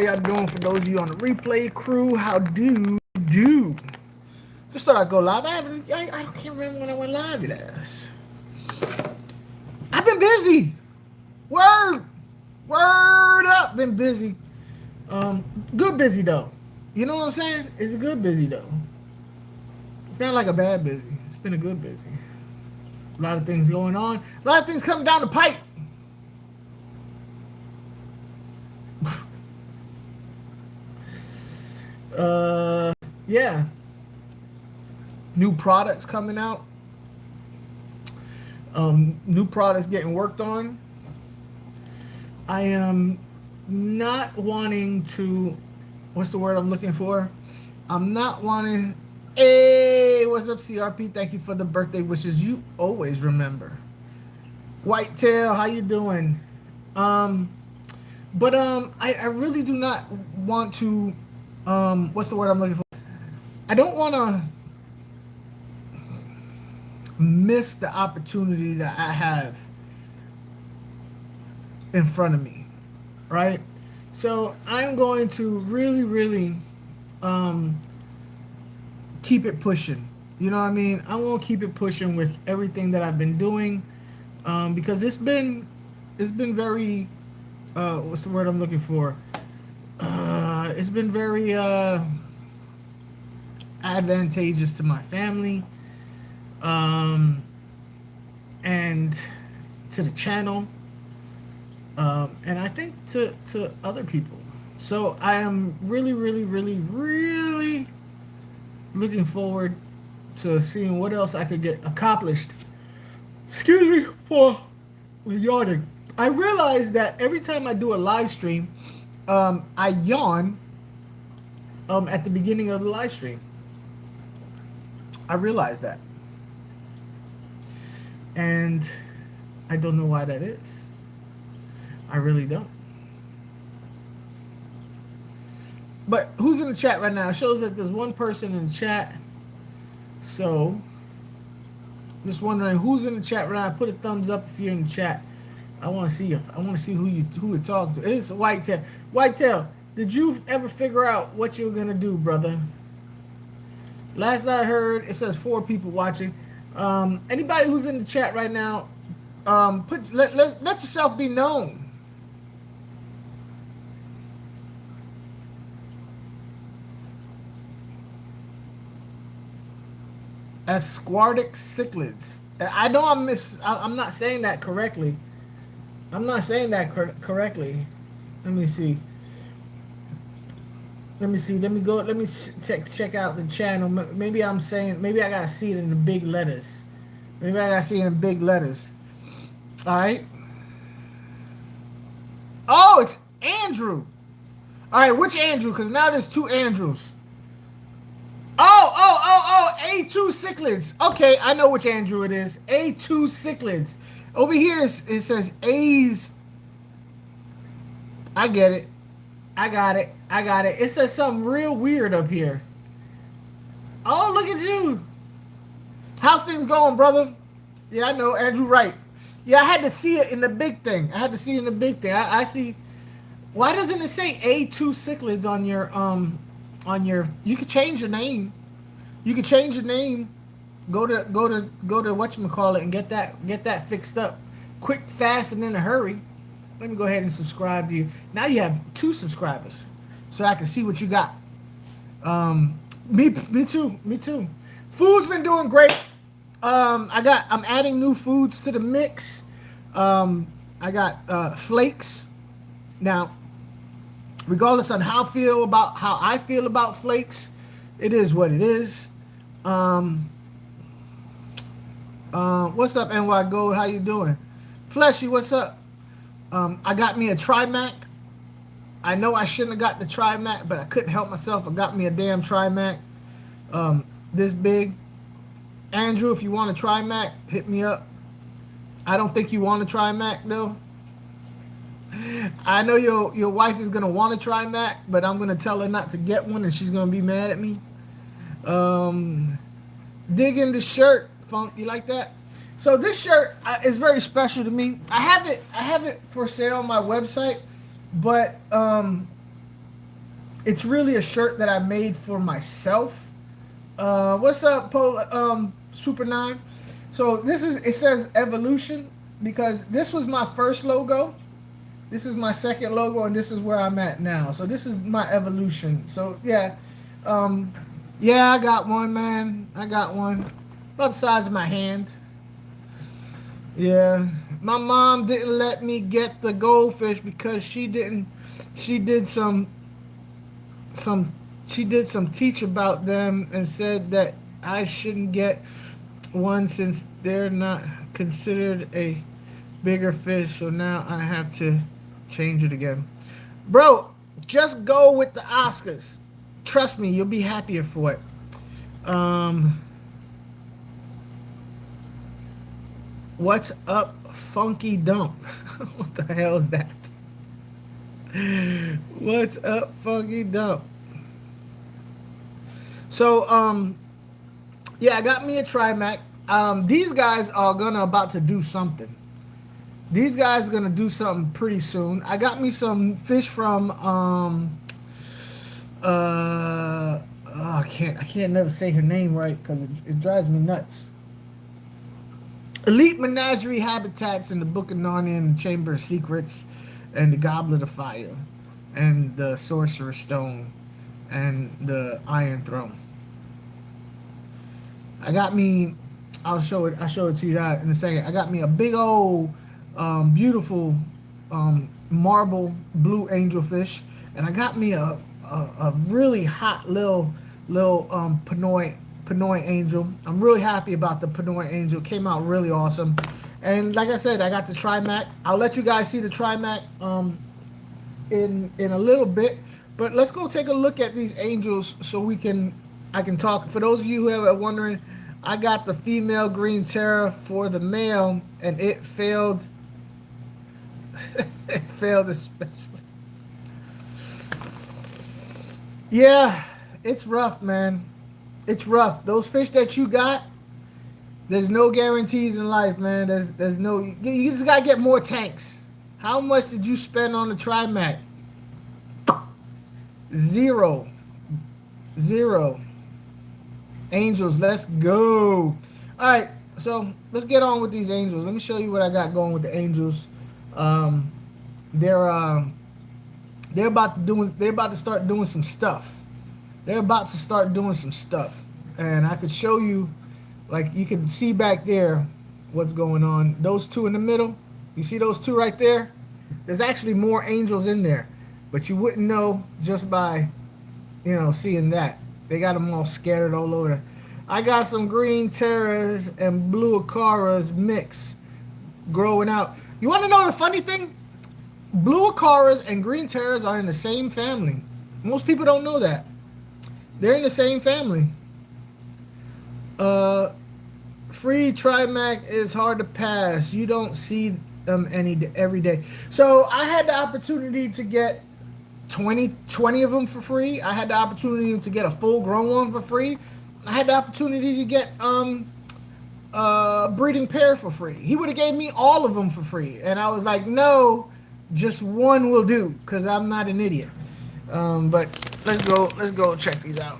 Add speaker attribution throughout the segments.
Speaker 1: y'all doing? For those of you on the replay crew, how do you do? Just thought I'd go live. I can't remember when I went live last. I've been busy. Word up, been busy. Good busy though. You know what I'm saying? It's a good busy though. It's not like a bad busy. It's been a good busy. A lot of things going on. A lot of things coming down the pipe. Yeah. New products coming out. New products getting worked on. I am not wanting to, what's the word I'm looking for? I'm not wanting, hey, what's up, CRP? Thank you for the birthday wishes. You always remember. Whitetail, how you doing? I really do not want to, what's the word I'm looking for? I don't want to miss the opportunity that I have in front of me, right? So I'm going to really keep it pushing. You know what I mean? I'm going to keep it pushing with everything that I've been doing, because it's been very what's the word I'm looking for? It's been very advantageous to my family, and to the channel, and I think to other people. So I am really looking forward to seeing what else I could get accomplished. Excuse me for yawning. I realize that every time I do a live stream, I yawn at the beginning of the live stream. I realize that. And I don't know why that is. I really don't. But who's in the chat right now? It shows that there's one person in the chat. So, just wondering who's in the chat right now. Put a thumbs up if you're in the chat. I want to see you. I want to see who you're talking to. It's Whitetail. Whitetail, did you ever figure out what you were gonna do, brother? Last I heard, it says 4 people watching. Anybody who's in the chat right now, let yourself be known. As aquatic cichlids. I know I'm not saying that correctly. I'm not saying that correctly. Let me see. Let me go. Let me check out the channel. Maybe I gotta see it in the big letters. Maybe I gotta see it in big letters. All right. Oh, it's Andrew. All right, which Andrew? Because now there's 2 Andrews. Oh, A2 cichlids. Okay, I know which Andrew it is. A2 cichlids. Over here it says A's. I get it. I got it. It says something real weird up here. Oh, look at you. How's things going, brother? Yeah, I know, Andrew Wright. Yeah, I had to see it in the big thing. I see. Why doesn't it say A2 cichlids on your you could change your name. You could change your name. Go to whatchamacallit and get that fixed up quick, fast, and in a hurry. Let me go ahead and subscribe to you. Now you have 2 subscribers, so I can see what you got. Me too. Food's been doing great. I'm adding new foods to the mix. I got flakes. Now, regardless on how I feel about flakes, it is what it is. What's up, NY Gold? How you doing? Fleshy, what's up? I got me a Trimac. I know I shouldn't have got the Trimac, but I couldn't help myself. I got me a damn Trimac. This big. Andrew, if you want a Trimac, hit me up. I don't think you want a Trimac though. I know your wife is gonna want a Trimac, but I'm gonna tell her not to get one, and she's gonna be mad at me. Dig in the shirt, Funk. You like that? So this shirt is very special to me. I have it for sale on my website, but It's really a shirt that I made for myself. What's up, Super 9? So this is, it says evolution because this was my first logo. This is my second logo, and this is where I'm at now. So this is my evolution. So yeah, yeah, I got one, man. I got one, about the size of my hand. Yeah, my mom didn't let me get the goldfish because she didn't. She did some she did some teach about them and said that I shouldn't get one since they're not considered a bigger fish. So now I have to change it again. Bro, just go with the Oscars. Trust me, you'll be happier for it. What's up, Funky Dump? What the hell is that? What's up, Funky Dump? So, yeah, I got me a Trimac. These guys are about to do something. These guys are gonna do something pretty soon. I got me some fish from I can't never say her name right because it drives me nuts. Elite Menagerie Habitats in the Book of Narnia and the Chamber of Secrets and the Goblet of Fire and the Sorcerer's Stone and the Iron Throne. I got me, I'll show it to you that in a second. I got me a big old beautiful marble blue angelfish, and I got me a really hot little Pinoy angel. I'm really happy about the Pinoy angel. Came out really awesome. And like I said, I got the Trimac. I'll let you guys see the Trimac in a little bit. But let's go take a look at these angels so I can talk. For those of you who are wondering, I got the female green terror for the male, and it failed. It failed especially. Yeah, it's rough, man. It's rough. Those fish that you got, there's no guarantees in life, man. There's no. You just gotta get more tanks. How much did you spend on the Trimac? Zero. Angels, let's go. All right, so let's get on with these angels. Let me show you what I got going with the angels. They're about to start doing some stuff. They're about to start doing some stuff, and I could show you, like you can see back there, what's going on. Those two in the middle, you see those two right there? There's actually more angels in there, but you wouldn't know just by, seeing that. They got them all scattered all over. I got some green terrors and blue acaras mix growing out. You want to know the funny thing? Blue acaras and green terrors are in the same family. Most people don't know that. They're in the same family. Free Trimac is hard to pass. You don't see them every day. So I had the opportunity to get 20 of them for free. I had the opportunity to get a full grown one for free. I had the opportunity to get breeding pair for free. He would have gave me all of them for free, and I was like, no, just one will do, because I'm not an idiot. But let's go check these out.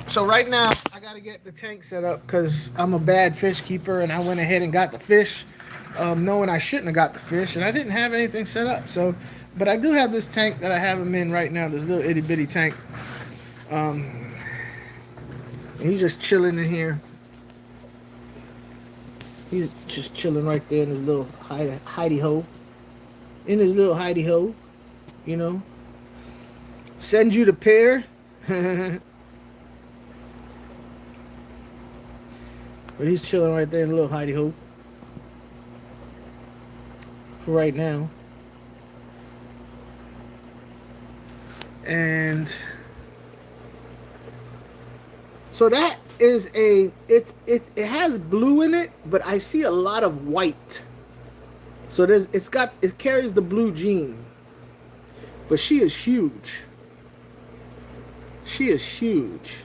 Speaker 1: So right now I gotta get the tank set up because I'm a bad fish keeper, and I went ahead and got the fish, knowing I shouldn't have got the fish, and I didn't have anything set up. So, but I do have this tank that I have him in right now, this little itty bitty tank. He's just chilling in here. He's just chilling right there in his little hidey hole. In his little hidey hole, Send you the pair. But he's chilling right there in a little hidey hole for right now. And so that is it has blue in it, but I see a lot of white. So it carries the blue gene. But she is huge. She is huge.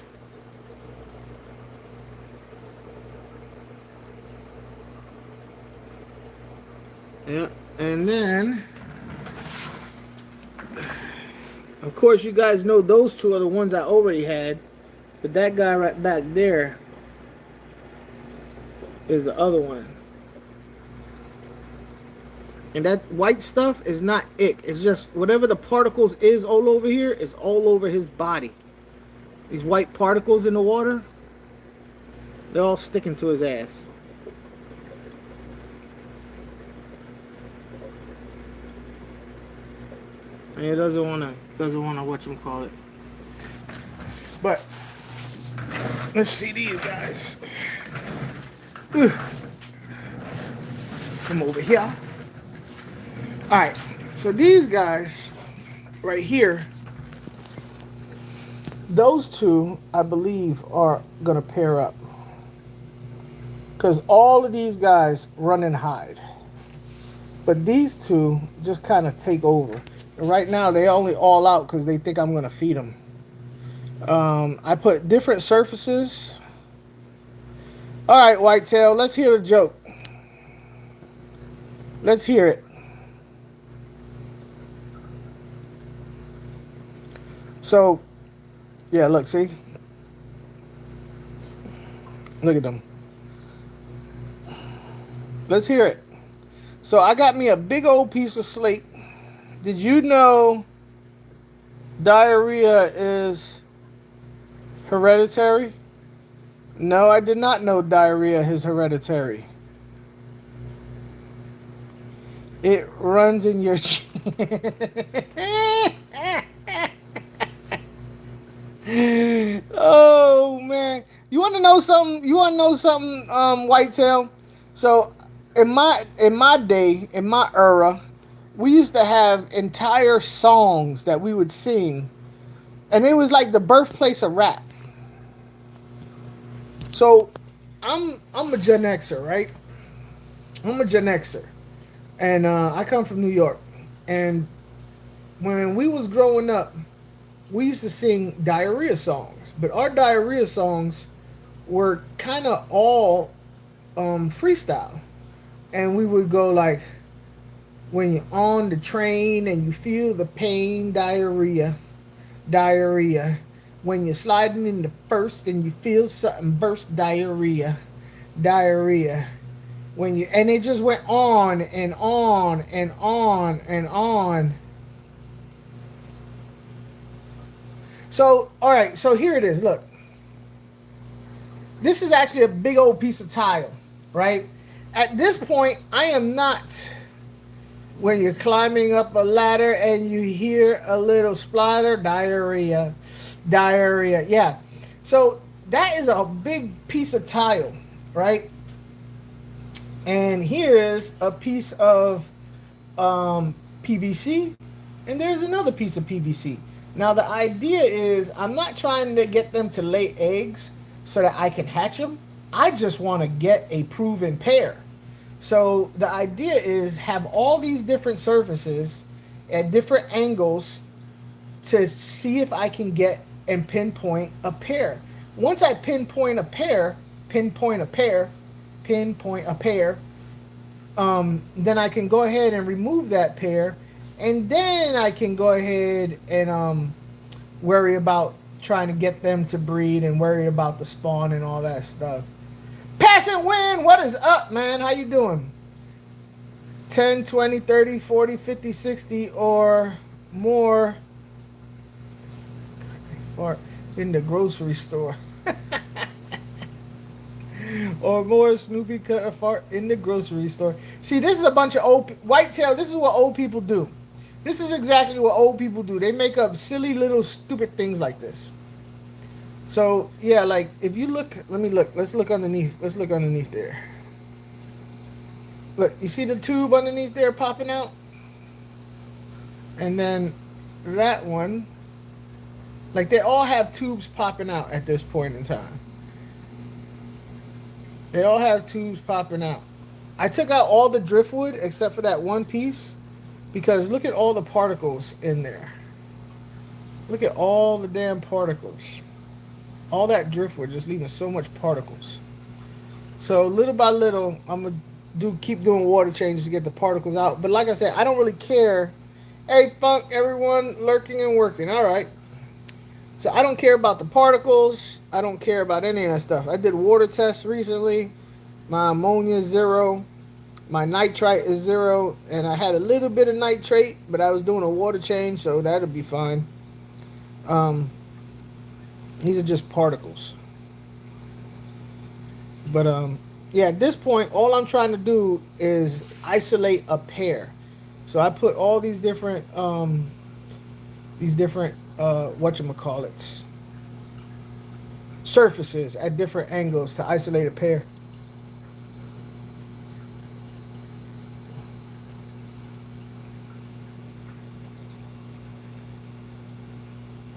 Speaker 1: Yeah, and then Of course, you guys know those two are the ones I already had, but that guy right back there is the other one. And that white stuff is not ick. It's just whatever the particles is all over here is all over his body. These white particles in the water, they're all sticking to his ass. And he doesn't wanna whatchamacallit. But let's see these guys. Let's come over here. Alright, so these guys right here, those two I believe are gonna pair up. Because all of these guys run and hide. But these two just kind of take over. And right now they only all out because they think I'm gonna feed them. I put different surfaces. Alright, Whitetail, let's hear the joke. Let's hear it. So, yeah, look, see? Look at them. Let's hear it. So I got me a big old piece of slate. Did you know diarrhea is hereditary? No, I did not know diarrhea is hereditary. It runs in your Oh man, you want to know something? Whitetail. So, in my day, in my era, we used to have entire songs that we would sing, and it was like the birthplace of rap. So, I'm a Gen Xer, right? I'm a Gen Xer, and I come from New York, and when we was growing up, we used to sing diarrhea songs, but our diarrhea songs were kind of all freestyle. And we would go like, when you're on the train and you feel the pain, diarrhea, diarrhea. When you're sliding in the first and you feel something burst, diarrhea, diarrhea. And it just went on and on and on and on. So, all right, so here it is. Look, this is actually a big old piece of tile, right? At this point, I am not, when you're climbing up a ladder and you hear a little splatter, diarrhea, diarrhea. Yeah. So that is a big piece of tile, right? And here is a piece of PVC, and there's another piece of PVC. Now the idea is I'm not trying to get them to lay eggs so that I can hatch them. I just want to get a proven pair. So the idea is have all these different surfaces at different angles to see if I can get and pinpoint a pair. Once I pinpoint a pair, then I can go ahead and remove that pair, and then I can go ahead and worry about trying to get them to breed and worry about the spawn and all that stuff. Passing Win, what is up, man? How you doing? 10, 20, 30, 40, 50, 60 or more or in the grocery store. Or more Snoopy cut a fart in the grocery store. See, this is a bunch of old Whitetail. This is what old people do. This is exactly what old people do. They make up silly little stupid things like this. So yeah, like if you look, let's look underneath. Let's look underneath there. Look, you see the tube underneath there popping out? And then that one, like they all have tubes popping out at this point in time. They all have tubes popping out. I took out all the driftwood except for that one piece because look at all the particles in there. Look at all the damn particles. All that driftwood just leaving so much particles. So little by little, I'm gonna keep doing water changes to get the particles out. But like I said, I don't really care Hey, Funk, everyone lurking and working. All right. So I don't care about the particles. I don't care about any of that stuff. I did water tests recently. My ammonia is 0. My nitrite is 0. And I had a little bit of nitrate, but I was doing a water change, so that'll be fine. Um, these are just particles. But yeah, at this point, all I'm trying to do is isolate a pair. So I put all these different whatchamacallits, surfaces at different angles to isolate a pair.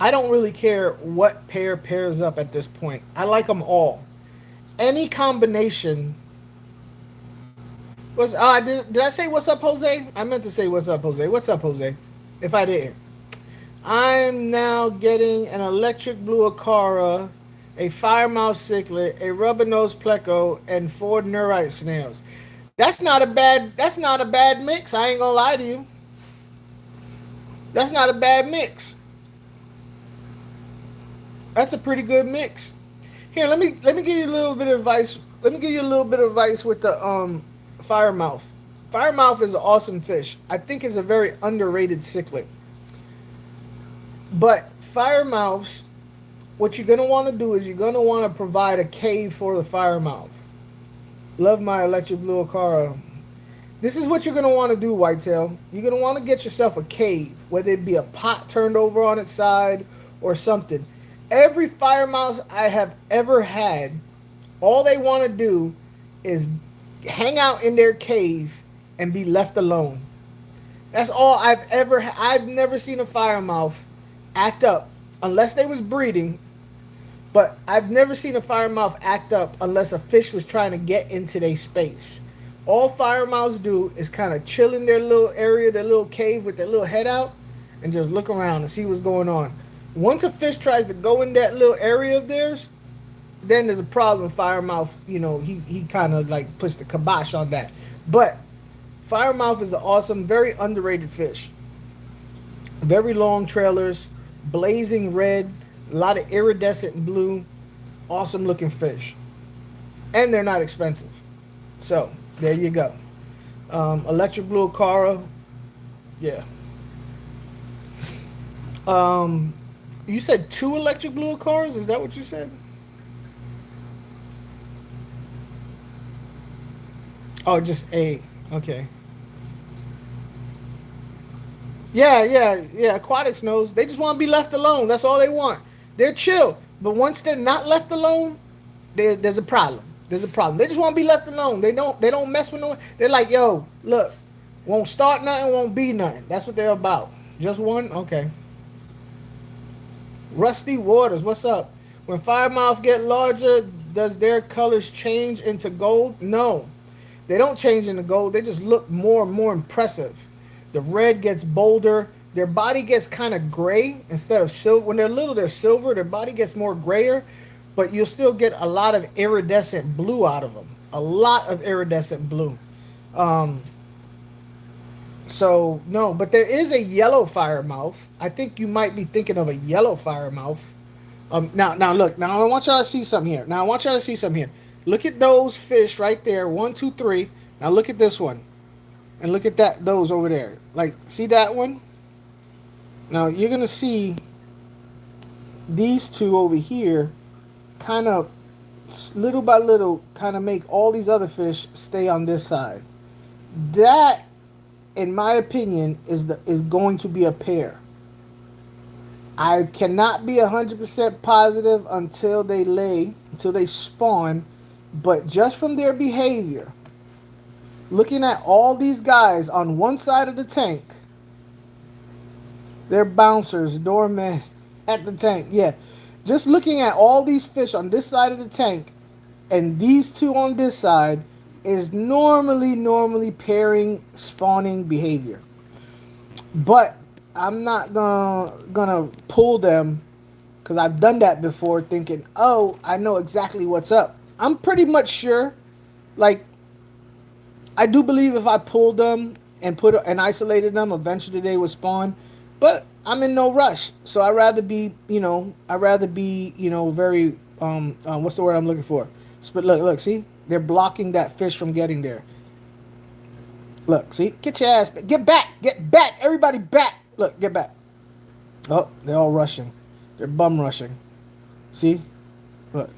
Speaker 1: I don't really care what pair pairs up at this point. I like them all. Any combination. Did I say what's up, Jose? I meant to say what's up, Jose. What's up, Jose? If I didn't. I'm now getting an electric blue acara, a firemouth cichlid, a rubber-nosed pleco, and 4 neurite snails. That's not a bad mix. I ain't gonna lie to you. That's not a bad mix. That's a pretty good mix. Here, let me give you a little bit of advice. Let me give you a little bit of advice with the firemouth. Firemouth is an awesome fish. I think it's a very underrated cichlid. But firemouths, what you're gonna want to do is you're gonna want to provide a cave for the firemouth. Love my electric blue acara. This is what you're gonna want to do, whitetail. You're gonna want to get yourself a cave, whether it be a pot turned over on its side or something. Every firemouth I have ever had, all they want to do is hang out in their cave and be left alone. That's all I've never seen a firemouth act up unless they was breeding, but I've never seen a firemouth act up unless a fish was trying to get into their space. All firemouths do is kind of chill in their little area, their little cave with their little head out and just look around and see what's going on. Once a fish tries to go in that little area of theirs, then there's a problem. Firemouth, he kind of like puts the kibosh on that. But firemouth is an awesome, very underrated fish. Very long trailers, blazing red, a lot of iridescent blue, awesome looking fish. And they're not expensive. So, there you go. Electric blue acara, yeah. You said 2 electric blue acaras? Is that what you said? Oh, just A. Okay. Yeah. Aquatics knows. They just want to be left alone. That's all they want. They're chill. But once they're not left alone, there's a problem. There's a problem. They just want to be left alone. They don't mess with no one. They're like, yo, look, won't start nothing, won't be nothing. That's what they're about. Just one? Okay. Rusty Waters, what's up? When firemouth get larger, does their colors change into gold? No. They don't change into gold. They just look more and more impressive. The red gets bolder. Their body gets kind of gray instead of silver. When they're little, they're silver. Their body gets more grayer, but you'll still get a lot of iridescent blue out of them. A lot of iridescent blue. So, no, but there is a yellow firemouth. I think you might be thinking of a yellow firemouth. Now, look. Now, I want y'all to see something here. Look at those fish right there. 1, 2, 3. Now, look at this one. And look at those over there. Like, see that one? Now, you're going to see these two over here kind of, little by little, kind of make all these other fish stay on this side. That, in my opinion, is going to be a pair. I cannot be 100% positive until they spawn, but just from their behavior, looking at all these guys on one side of the tank, they're bouncers, doormen at the tank. Yeah, just looking at all these fish on this side of the tank and these two on this side is normally pairing spawning behavior. But I'm not gonna pull them because I've done that before thinking, oh, I know exactly what's up. I'm pretty much sure, like, I do believe if I pulled them and put and isolated them, eventually they would spawn. But I'm in no rush, so I rather be, very what's the word I'm looking for? But look, see, they're blocking that fish from getting there. Look, see, get your ass, get back, everybody back. Look, get back. Oh, they're all rushing. They're bum rushing. See, look.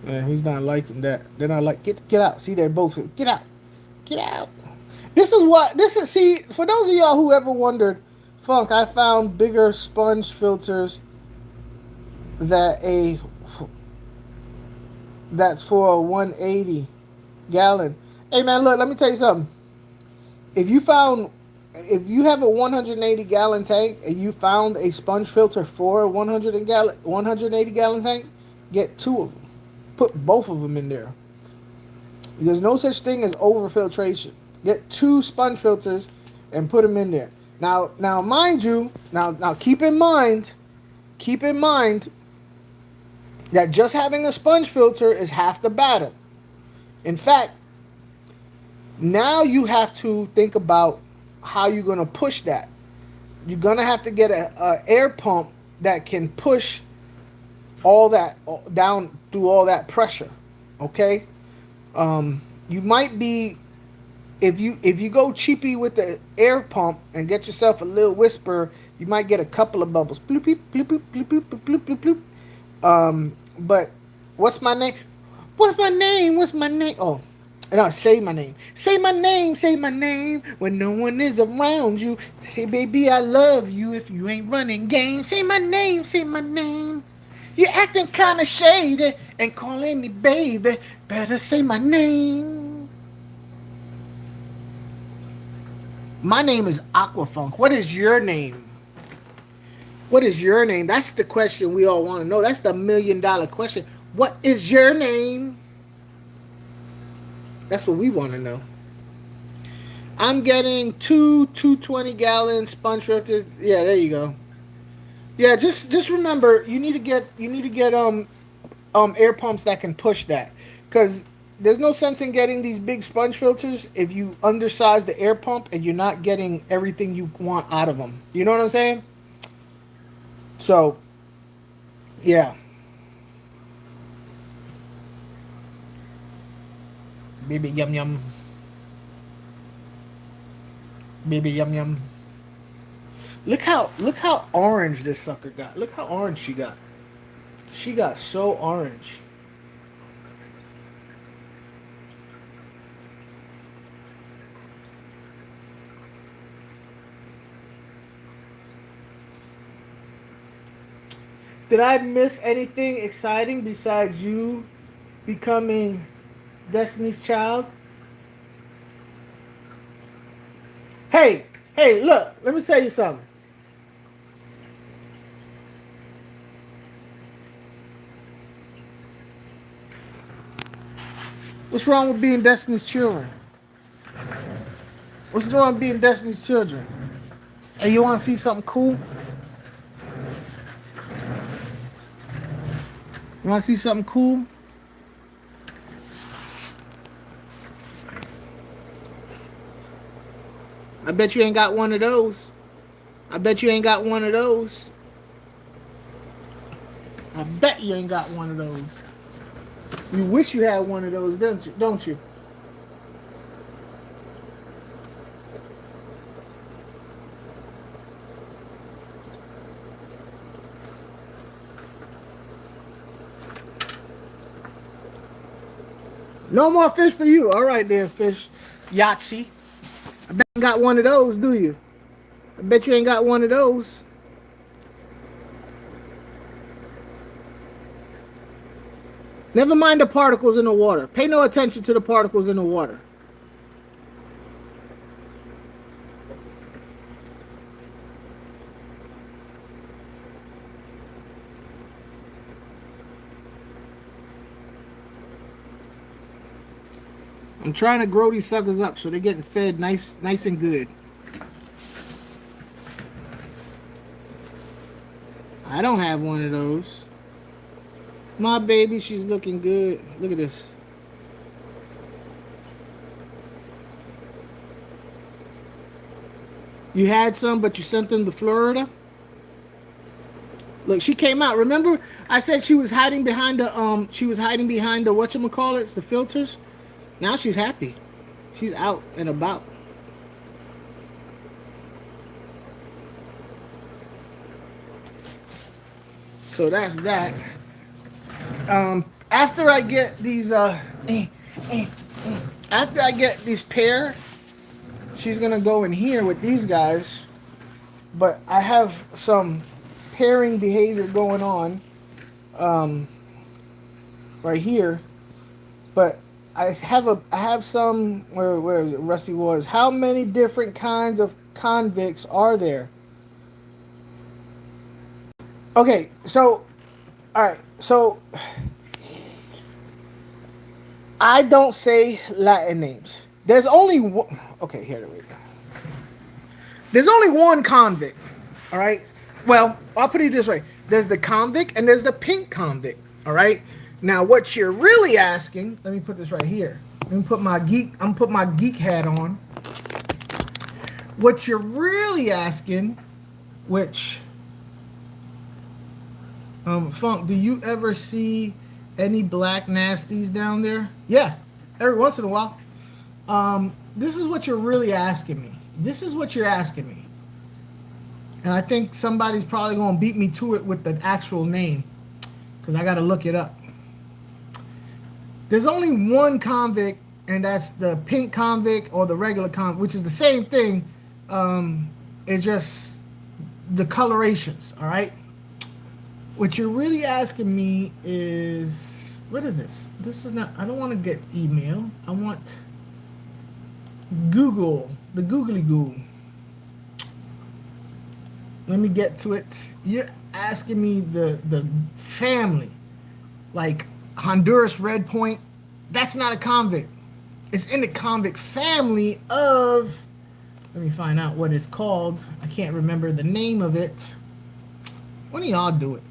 Speaker 1: Yeah, he's not liking that. They're not like get out. See, they're both get out. This is see, for those of y'all who ever wondered, Funk, I found bigger sponge filters that's for a 180 gallon. Hey man, look, let me tell you something. If you have a 180 gallon tank and you found a sponge filter for a 180 gallon tank, get 2 of them. Put both of them in there. There's no such thing as overfiltration. Get 2 sponge filters and put them in there. Now, mind you, now keep in mind that just having a sponge filter is half the battle. In fact, now you have to think about how you're going to push that. You're going to have to get a air pump that can push all that down through all that pressure. Okay? You might be, if you go cheapy with the air pump and get yourself a little whisper, you might get a couple of bubbles. Bloop, bloop, bloop, bloop, bloop, bloop, bloop, bloop. But what's my name? What's my name? Oh, no, say my name. Say my name when no one is around you. Say, baby, I love you if you ain't running game. Say my name. You're acting kind of shady and calling me baby. Better say my name. My name is AQUA FUNK. What is your name? That's the question we all want to know. That's the $1 million question. What is your name? That's what we want to know. I'm getting 220 gallon sponge filters. Yeah, there you go. Yeah, just remember you need to get air pumps that can push that, because there's no sense in getting these big sponge filters if you undersize the air pump and you're not getting everything you want out of them. You know what I'm saying? So, yeah. Baby yum yum. Baby yum yum. Look how orange this sucker got. Look how orange she got. She got so orange. Did I miss anything exciting besides you becoming Destiny's Child? Hey, look, let me tell you something. What's wrong with being Destiny's children? What's wrong with being Destiny's children? Hey, you want to see something cool? You want to see something cool? I bet you ain't got one of those. I bet you ain't got one of those. I bet you ain't got one of those. You wish you had one of those, don't you? No more fish for you. All right, there, fish. Yahtzee. I bet you ain't got one of those, do you? I bet you ain't got one of those. Never mind the particles in the water. Pay no attention to the particles in the water. I'm trying to grow these suckers up so they're getting fed nice and good. I I don't have one of those. My baby, she's looking good. Look at this. You had some, but you sent them to Florida. Look, she came out. Remember, I said she was hiding behind the whatchamacallits, the filters. Now she's happy. She's out and about. So that's that. After I get these pair, she's gonna go in here with these guys. But I have some pairing behavior going on right here. But I have some where is it? Rusty Waters. How many different kinds of convicts are there? Okay, so all right, so I don't say Latin names. There's only one. Okay, here we go. There's only one convict. All right. Well, I'll put it this way: there's the convict and there's the pink convict. All right. Now, what you're really asking? Let me put this right here. Let me put my geek. I'm put my geek hat on. What you're really asking, which Funk, do you ever see any black nasties down there? Yeah, every once in a while. This is what you're really asking me. This is what you're asking me. And I think somebody's probably going to beat me to it with the actual name because I got to look it up. There's only one convict, and that's the pink convict or the regular convict, which is the same thing. It's just the colorations, all right? What you're really asking me is, what is this? This is not, I don't want to get email. I want Google, the googly goo. Let me get to it. You're asking me the family, like Honduras Red Point. That's not a convict. It's in the convict family of, let me find out what it's called. I can't remember the name of it. One of y'all do it.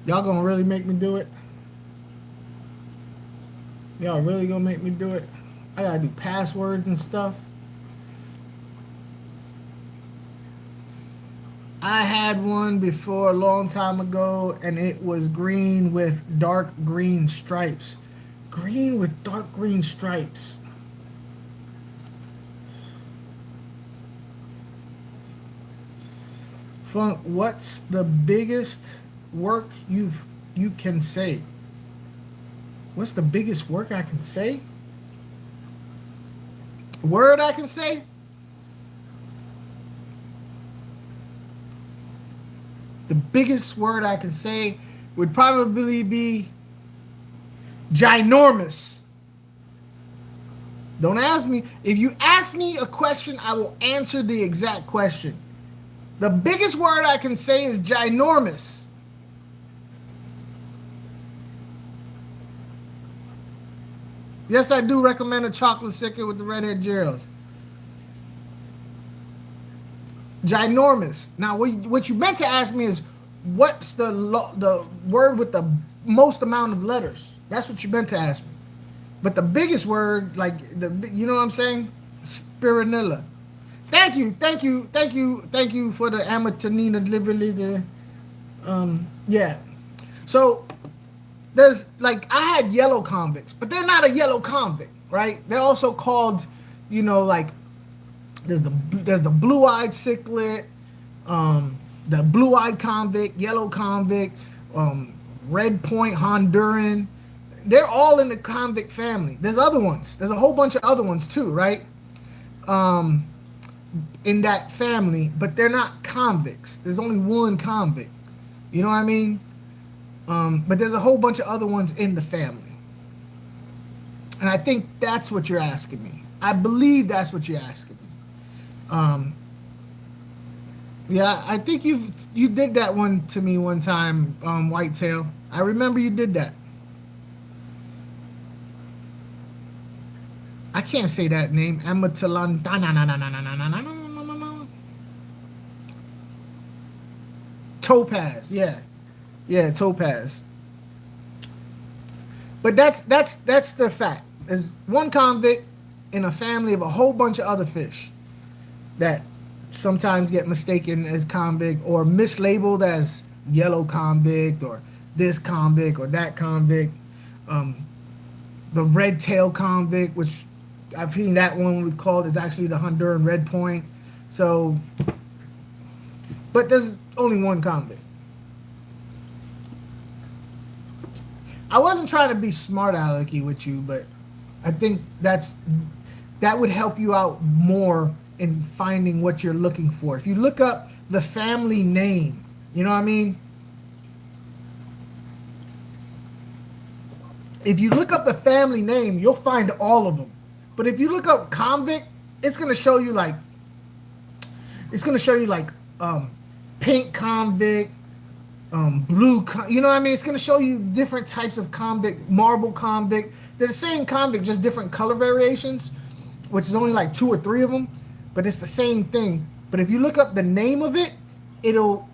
Speaker 1: Y'all gonna really make me do it? Y'all really gonna make me do it? I gotta do passwords and stuff. I had one before a long time ago, and it was green with dark green stripes. Green with dark green stripes. Funk, what's the biggest work you can say? What's the biggest work I can say? Word I can say? The biggest word I can say would probably be ginormous. Don't ask me. If you ask me a question, I will answer the exact question. The biggest word I can say is ginormous. Yes, I do recommend a chocolate sticker with the redhead Geralds. Ginormous. Now, what you meant to ask me is, what's the word with the most amount of letters? That's what you meant to ask me. But the biggest word, like you know what I'm saying? Spirinilla. Thank you for the Amatonina delivery. Yeah. So there's like I had yellow convicts, but they're not a yellow convict, right? They're also called, you know, like there's the blue-eyed cichlid, the blue-eyed convict, yellow convict, red point Honduran. They're all in the convict family. There's other ones. There's a whole bunch of other ones too, right? In that family, but they're not convicts. There's only one convict. You know what I mean? But there's a whole bunch of other ones in the family. And I think that's what you're asking me. I believe that's what you're asking me. Yeah, I think you did that one to me one time, Whitetail. I remember you did that. I can't say that name. Amatilan. Topaz. Yeah. Yeah, topaz. But that's the fact. There's one convict in a family of a whole bunch of other fish that sometimes get mistaken as convict or mislabeled as yellow convict or this convict or that convict. The red tail convict, which I've seen that one we called, is actually the Honduran red point. So, but there's only one convict. I wasn't trying to be smart alecky with you, but I think that would help you out more in finding what you're looking for. If you look up the family name, you know what I mean? If you look up the family name, you'll find all of them. But if you look up convict, it's gonna show you like pink convict, blue, you know what I mean? It's going to show you different types of convict, marble convict. They're the same convict, just different color variations, which is only like 2 or 3 of them, but it's the same thing. But if you look up the name of it, it'll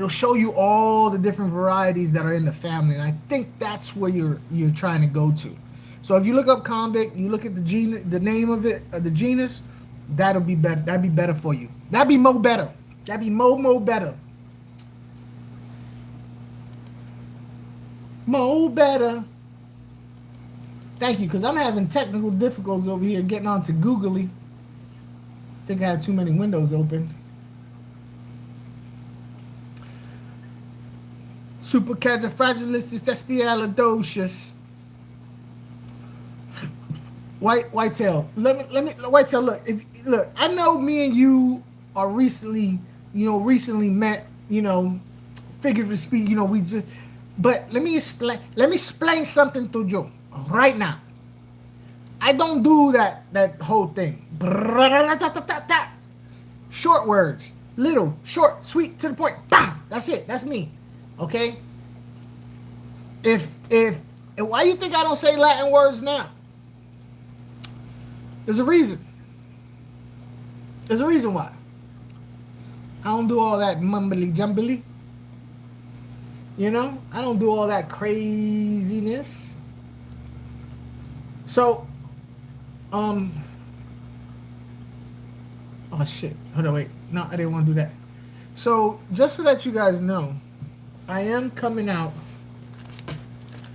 Speaker 1: show you all the different varieties that are in the family, and I think that's where you're trying to go to. So if you look up convict, you look at the name of it, the genus, that'll be better. That'd be better for you. That'd be mo better. That'd be mo better. Mo better. Thank you, because I'm having technical difficulties over here getting onto Googly. I think I have too many windows open. Supercalifragilisticexpialidocious. Whitetail. Let me Whitetail, look. Look, I know me and you are recently met, figuratively speaking, we just. But let me explain something to you right now. I don't do that whole thing. Short words, little, short, sweet, to the point. Bam! That's it. That's me. Okay. If why you think I don't say Latin words now? There's a reason. There's a reason why. I don't do all that mumbly jumbly. I don't do all that craziness. So, oh shit. Hold on, wait. No, I didn't want to do that. So, just so that you guys know, I am coming out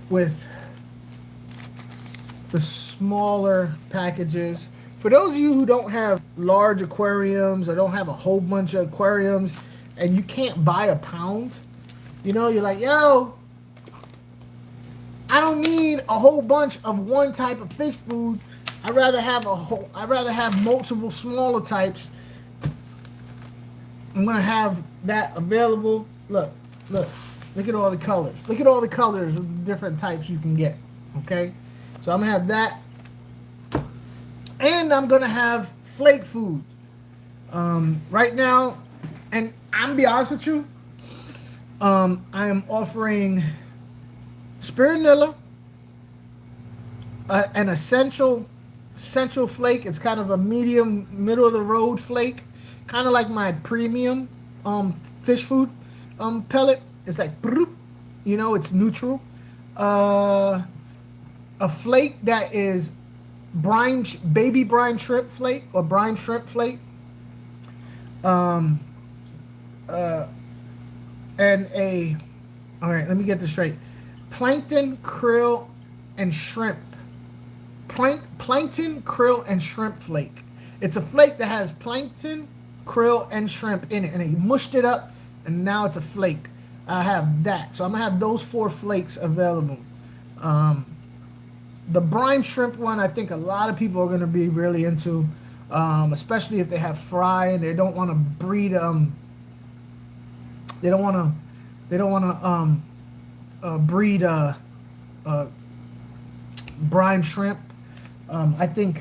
Speaker 1: with the smaller packages. For those of you who don't have large aquariums or don't have a whole bunch of aquariums and you can't buy a pound, you're like, yo, I don't need a whole bunch of one type of fish food. I'd rather have multiple smaller types. I'm gonna have that available. Look at all the colors. Look at all the colors of different types you can get. Okay, so I'm gonna have that, and I'm gonna have flake food. Right now, and I'm gonna be honest with you. I am offering spironilla, an essential flake. It's kind of a medium, middle of the road flake, kind of like my premium fish food pellet. It's like, it's neutral. A flake that is baby brine shrimp flake or brine shrimp flake. And all right, let me get this straight. Plankton, krill, and shrimp. Plankton, krill, and shrimp flake. It's a flake that has plankton, krill, and shrimp in it, and they mushed it up, and now it's a flake. I have that, so I'm gonna have those 4 flakes available. The brine shrimp one, I think a lot of people are gonna be really into, especially if they have fry and they don't want to breed. They don't want to breed brine shrimp. I think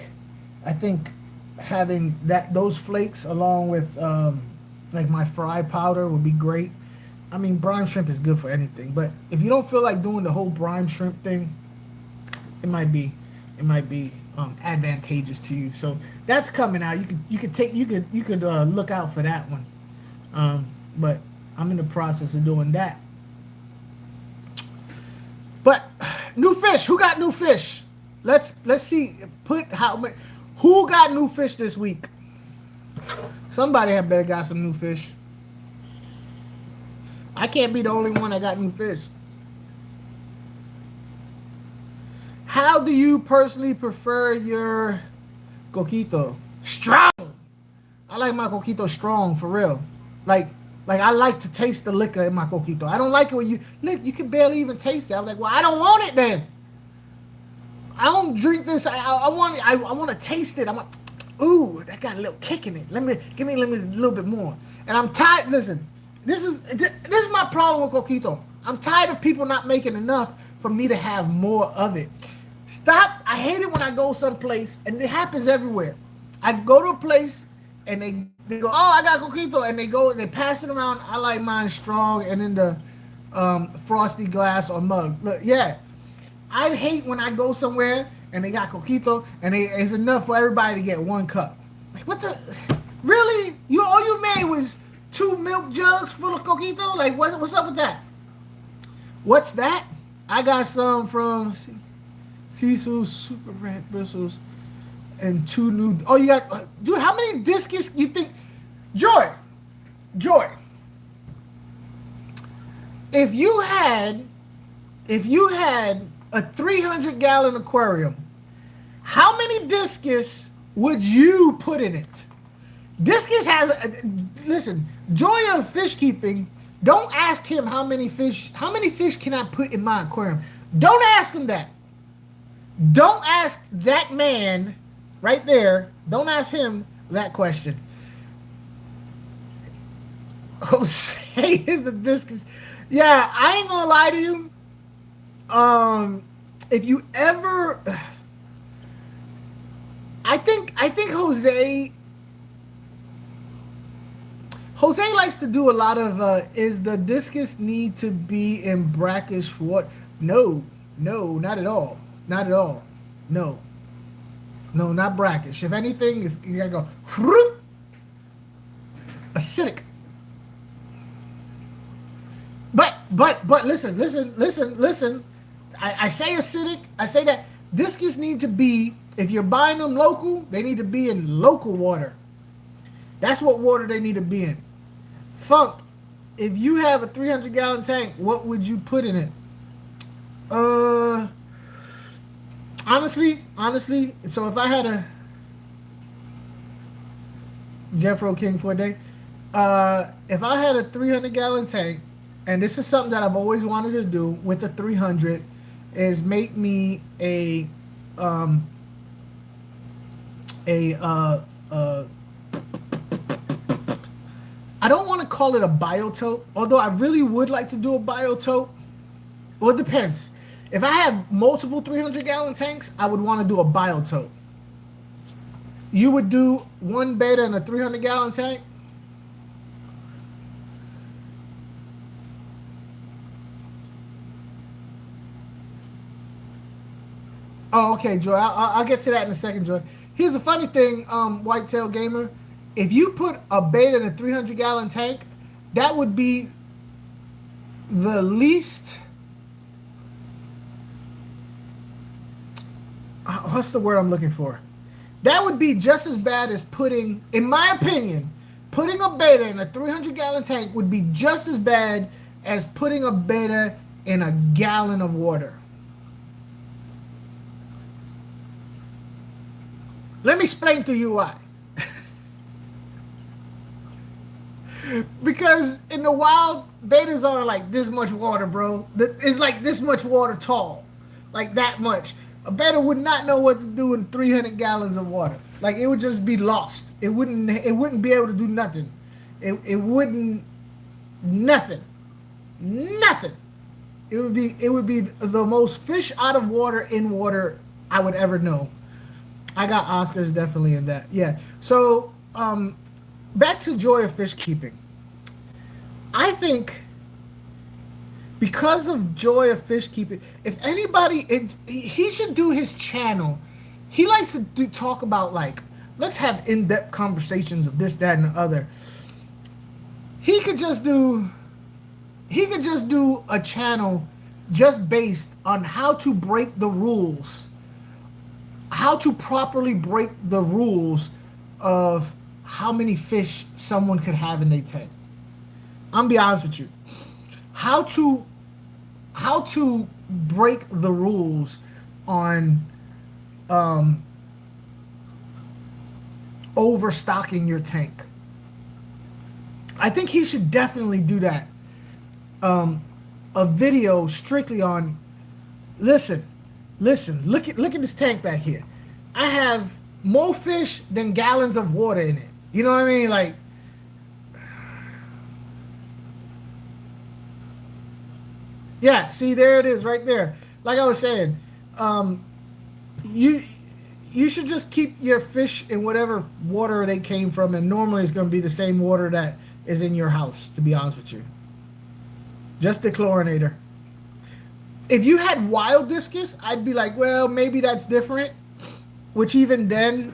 Speaker 1: having those flakes along with like my fry powder would be great. I mean, brine shrimp is good for anything, but if you don't feel like doing the whole brine shrimp thing, it might be advantageous to you. So that's coming out. You could look out for that one. But I'm in the process of doing that. But new fish. Who got new fish? Let's see. Who got new fish this week? Somebody had better got some new fish. I can't be the only one that got new fish. How do you personally prefer your coquito? Strong. I like my coquito strong, for real. Like I like to taste the liquor in my coquito. I don't like it when you can barely even taste it. I'm like, well, I don't want it then. I don't drink this. I want it. I want to taste it. I'm like, ooh, that got a little kick in it. Give me a little bit more. And I'm tired. Listen, this is my problem with coquito. I'm tired of people not making enough for me to have more of it. Stop. I hate it when I go someplace, and it happens everywhere. I go to a place, and they go, oh, I got coquito, and they pass it around. I like mine strong and in the frosty glass or mug. Look, yeah. I hate when I go somewhere and they got coquito and it's enough for everybody to get one cup. Like, what the? Really? All you made was 2 milk jugs full of coquito? Like, what's up with that? What's that? I got some from Cecil's Super Red Bristles and 2 new. Oh, you got, dude, how many discus you think? Joy. If you had a 300-gallon aquarium, how many discus would you put in it? Discus has, listen, Joy of fish keeping, don't ask him how many fish can I put in my aquarium. Don't ask him that. Don't ask that man right there, don't ask him that question. Jose is a discus. Yeah, I ain't gonna lie to you. If you ever, I think Jose likes to do a lot of, is the discus need to be in brackish water? No, not at all. No, not brackish. If anything, you gotta go, acidic. But listen. I say acidic. I say that discus need to be, if you're buying them local, they need to be in local water. That's what water they need to be in. Funk, if you have a 300-gallon tank, what would you put in it? Honestly, so if I had a Jeffro King for a day, if I had a 300-gallon tank, and this is something that I've always wanted to do with the 300, is make me a I don't want to call it a biotope, although I really would like to do a biotope. Well, it depends. If I have multiple 300-gallon tanks, I would want to do a biotope. You would do one beta in a 300-gallon tank? Oh, okay, Joy. I'll get to that in a second, Joy. Here's the funny thing, Whitetail Gamer. If you put a beta in a 300-gallon tank, that would be the least... what's the word I'm looking for? That would be just as bad as putting, in my opinion, putting a beta in a 300-gallon tank would be just as bad as putting a beta in a gallon of water. Let me explain to you why. Because in the wild, betas are like this much water, bro. It's like this much water tall. Like that much. A beta would not know what to do in 300 gallons of water. Like, it would just be lost. It wouldn't be able to do nothing. It wouldn't, nothing. It would be the most fish out of water in water I would ever know. I got Oscars definitely in that. Yeah. So, back to joy of fish keeping. I think because of joy of fish keeping, if anybody, he should do his channel he likes to talk about like, let's have in-depth conversations of this, that, and the other. He could just do a channel just based on how to break the rules, how to properly break the rules of how many fish someone could have in their tank. I'm gonna be honest with you. How to break the rules on overstocking your tank. I think he should definitely do that. A video strictly on, listen, look at this tank back here. I have more fish than gallons of water in it. You know what I mean? Like, yeah, see, there it is right there. Like I was saying, you should just keep your fish in whatever water they came from, and normally it's going to be the same water that is in your house, to be honest with you. Just the chlorinator. If you had wild discus, I'd be like, well, maybe that's different. Which even then,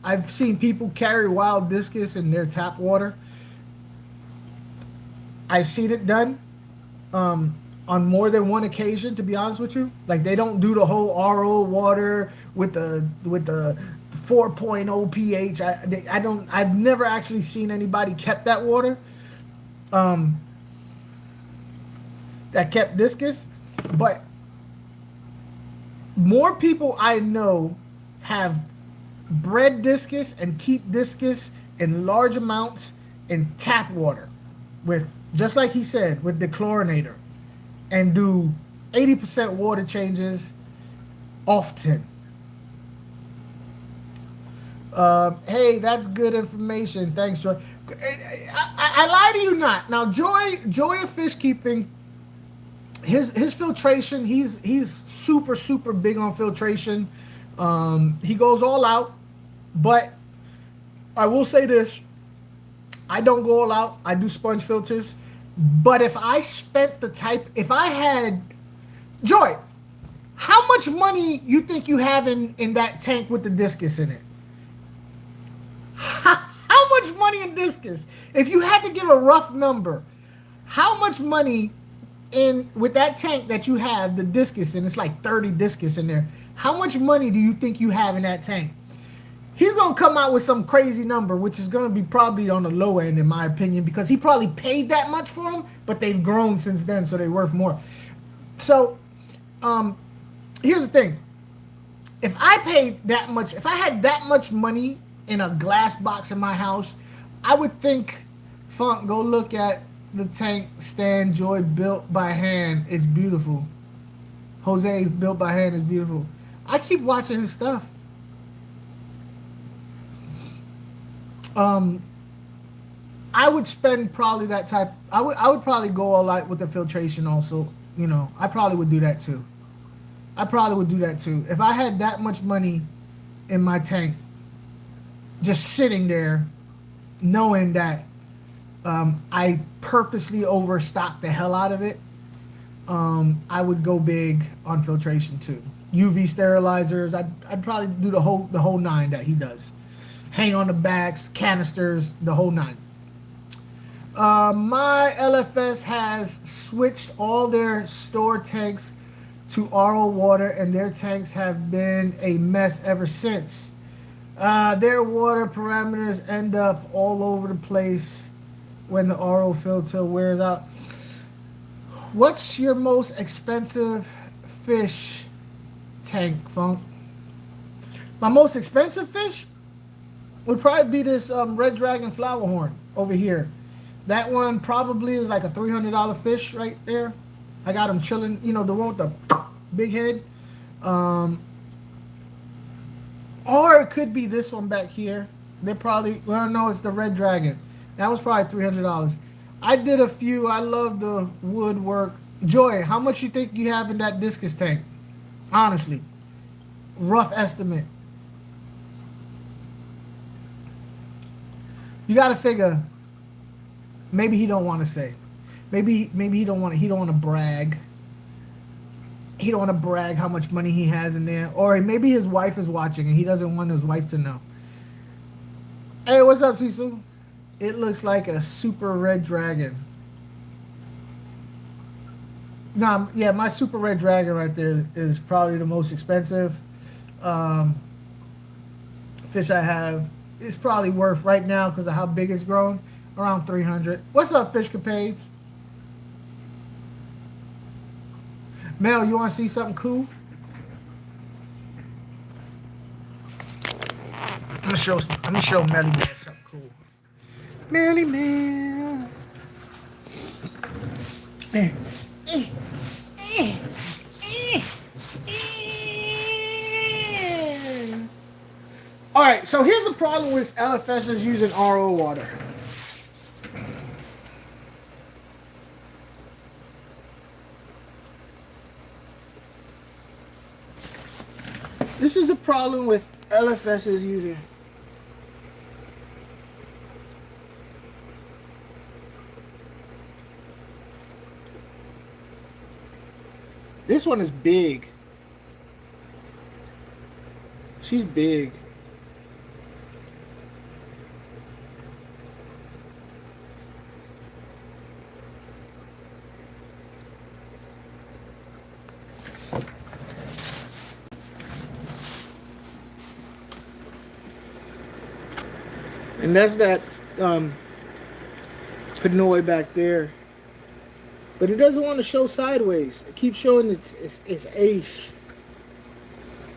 Speaker 1: I've seen people carry wild discus in their tap water. I've seen it done on more than one occasion, to be honest with you. Like, they don't do the whole RO water with the 4.0 pH. I've never actually seen anybody kept that water. That kept discus, but more people I know have bred discus and keep discus in large amounts in tap water with, just like he said, with the chlorinator, and do 80% water changes often. Hey, that's good information. Thanks, Joy. I lie to you not. Now, Joy of fishkeeping, his filtration, he's super big on filtration. He goes all out, but I will say this: I don't go all out. I do sponge filters, but if I had Joy, how much money you think you have in that tank with the discus in it? How much money in discus? If you had to give a rough number, how much money in with that tank that you have the discus in? It's like 30 discus in there. How much money do you think you have in that tank? He's gonna come out with some crazy number, which is gonna be probably on the low end, in my opinion, because he probably paid that much for them, but they've grown since then, so they're worth more. So, here's the thing: if I paid that much, if I had that much money in a glass box in my house, I would think, Funk, go look at the tank stand Joy built by hand. It's beautiful. Jose built by hand is beautiful. I keep watching his stuff. I would spend probably that type. I would probably go all out with the filtration also. You know, I probably would do that too. If I had that much money in my tank, just sitting there, knowing that I purposely overstocked the hell out of it, I would go big on filtration too. UV sterilizers, I'd probably do the whole nine that he does. Hang on the backs, canisters, the whole nine. My LFS has switched all their store tanks to RO water, and their tanks have been a mess ever since. Their water parameters end up all over the place when the RO filter wears out. What's your most expensive fish tank, Funk? My most expensive fish would probably be this red dragon flower horn over here. That one probably is like a $300 fish right there. I got him chilling, you know, the one with the big head. Or it could be this one back here. They're probably, well, no, it's the red dragon. That was probably $300. I did a few. I love the woodwork. Joy, how much you think you have in that discus tank? Honestly. Rough estimate. You got to figure, maybe he don't want to say. Maybe he don't want to brag. he don't want to brag how much money he has in there, or maybe his wife is watching and he doesn't want his wife to know. Hey, what's up, Cecil? It looks like a super red dragon. Nah, yeah, my super red dragon right there is probably the most expensive fish I have. It's probably worth right now because of how big it's grown around 300. What's up, fish capades? Mel, you want to see something cool? Let me show Melly Man something cool. Melly Man. All right, so here's the problem with LFSs using RO water. This is the problem with LFSs using. This one is big. She's big. And that's that Pinoy back there. But it doesn't want to show sideways. It keeps showing it's Ace.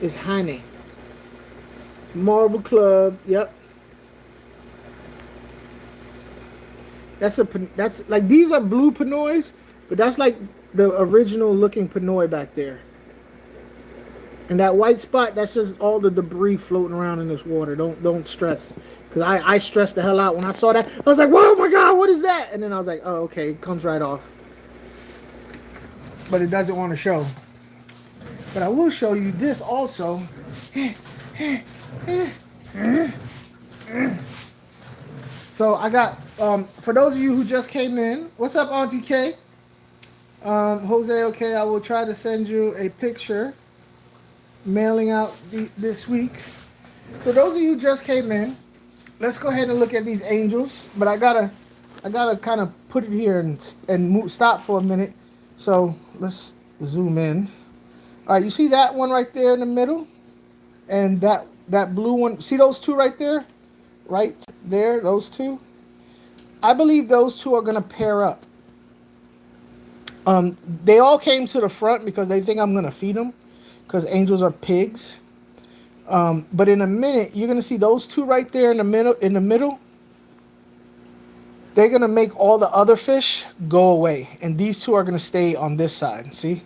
Speaker 1: It's Honey. Marble Club, yep. That's like, these are blue Pinoys, but that's like the original looking Pinoy back there. And that white spot, that's just all the debris floating around in this water. Don't stress. Because I stressed the hell out when I saw that. I was like, whoa, my God, what is that? And then I was like, oh, okay, it comes right off. But it doesn't want to show. But I will show you this also. So I got, for those of you who just came in, what's up, Auntie K? Jose, okay, I will try to send you a picture mailing out this week. So those of you who just came in, let's go ahead and look at these angels. But I gotta kind of put it here and stop for a minute. So let's zoom in. All right, you see that one right there in the middle, and that blue one. See those two right there, right there. Those two. I believe those two are gonna pair up. They all came to the front because they think I'm gonna feed them, because angels are pigs. But in a minute, you're gonna see those two right there in the middle. They're gonna make all the other fish go away, and these two are gonna stay on this side. See?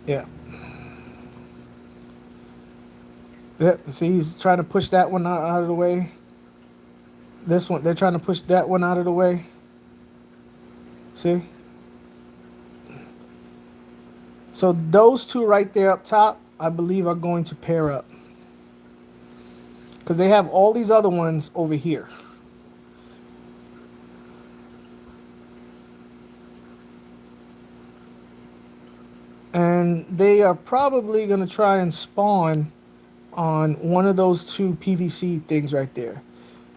Speaker 1: Yeah. Yep. See, he's trying to push that one out of the way. This one, they're trying to push that one out of the way. See? So those two right there up top, I believe, are going to pair up. Because they have all these other ones over here. And they are probably going to try and spawn on one of those two PVC things right there.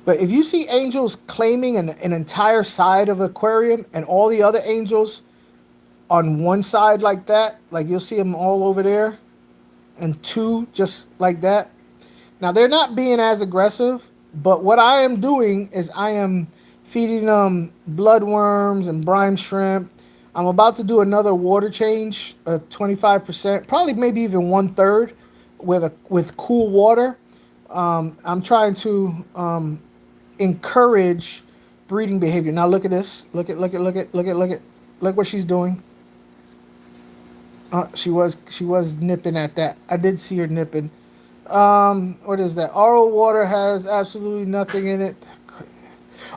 Speaker 1: But if you see angels claiming an entire side of aquarium and all the other angels on one side like that, like you'll see them all over there, and two just like that. Now they're not being as aggressive, but what I am doing is I am feeding them bloodworms and brine shrimp. I'm about to do another water change, 25%, probably maybe even 1/3 with cool water. I'm trying to encourage breeding behavior. Now look at this. Look what she's doing. She was nipping at that. I did see her nipping. What is that? RO water has absolutely nothing in it.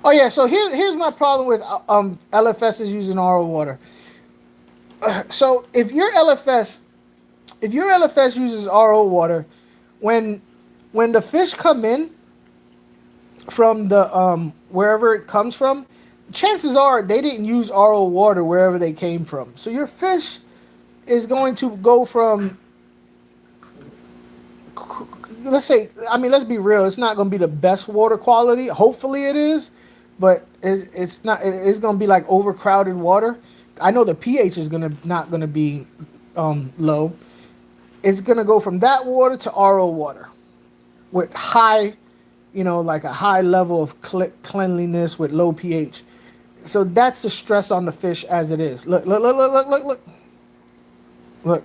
Speaker 1: Oh yeah, so here's my problem with LFSs using RO water. So if your LFS uses RO water, when the fish come in, from the wherever it comes from, chances are they didn't use RO water wherever they came from. So your fish is going to go from, let's say, I mean, let's be real, it's not going to be the best water quality. Hopefully it is, but it's not. It's going to be like overcrowded water. I know the pH is not going to be low. It's going to go from that water to RO water with high, like a high level of cleanliness with low pH. So that's the stress on the fish as it is. Look, look, look, look, look, look, look. Look.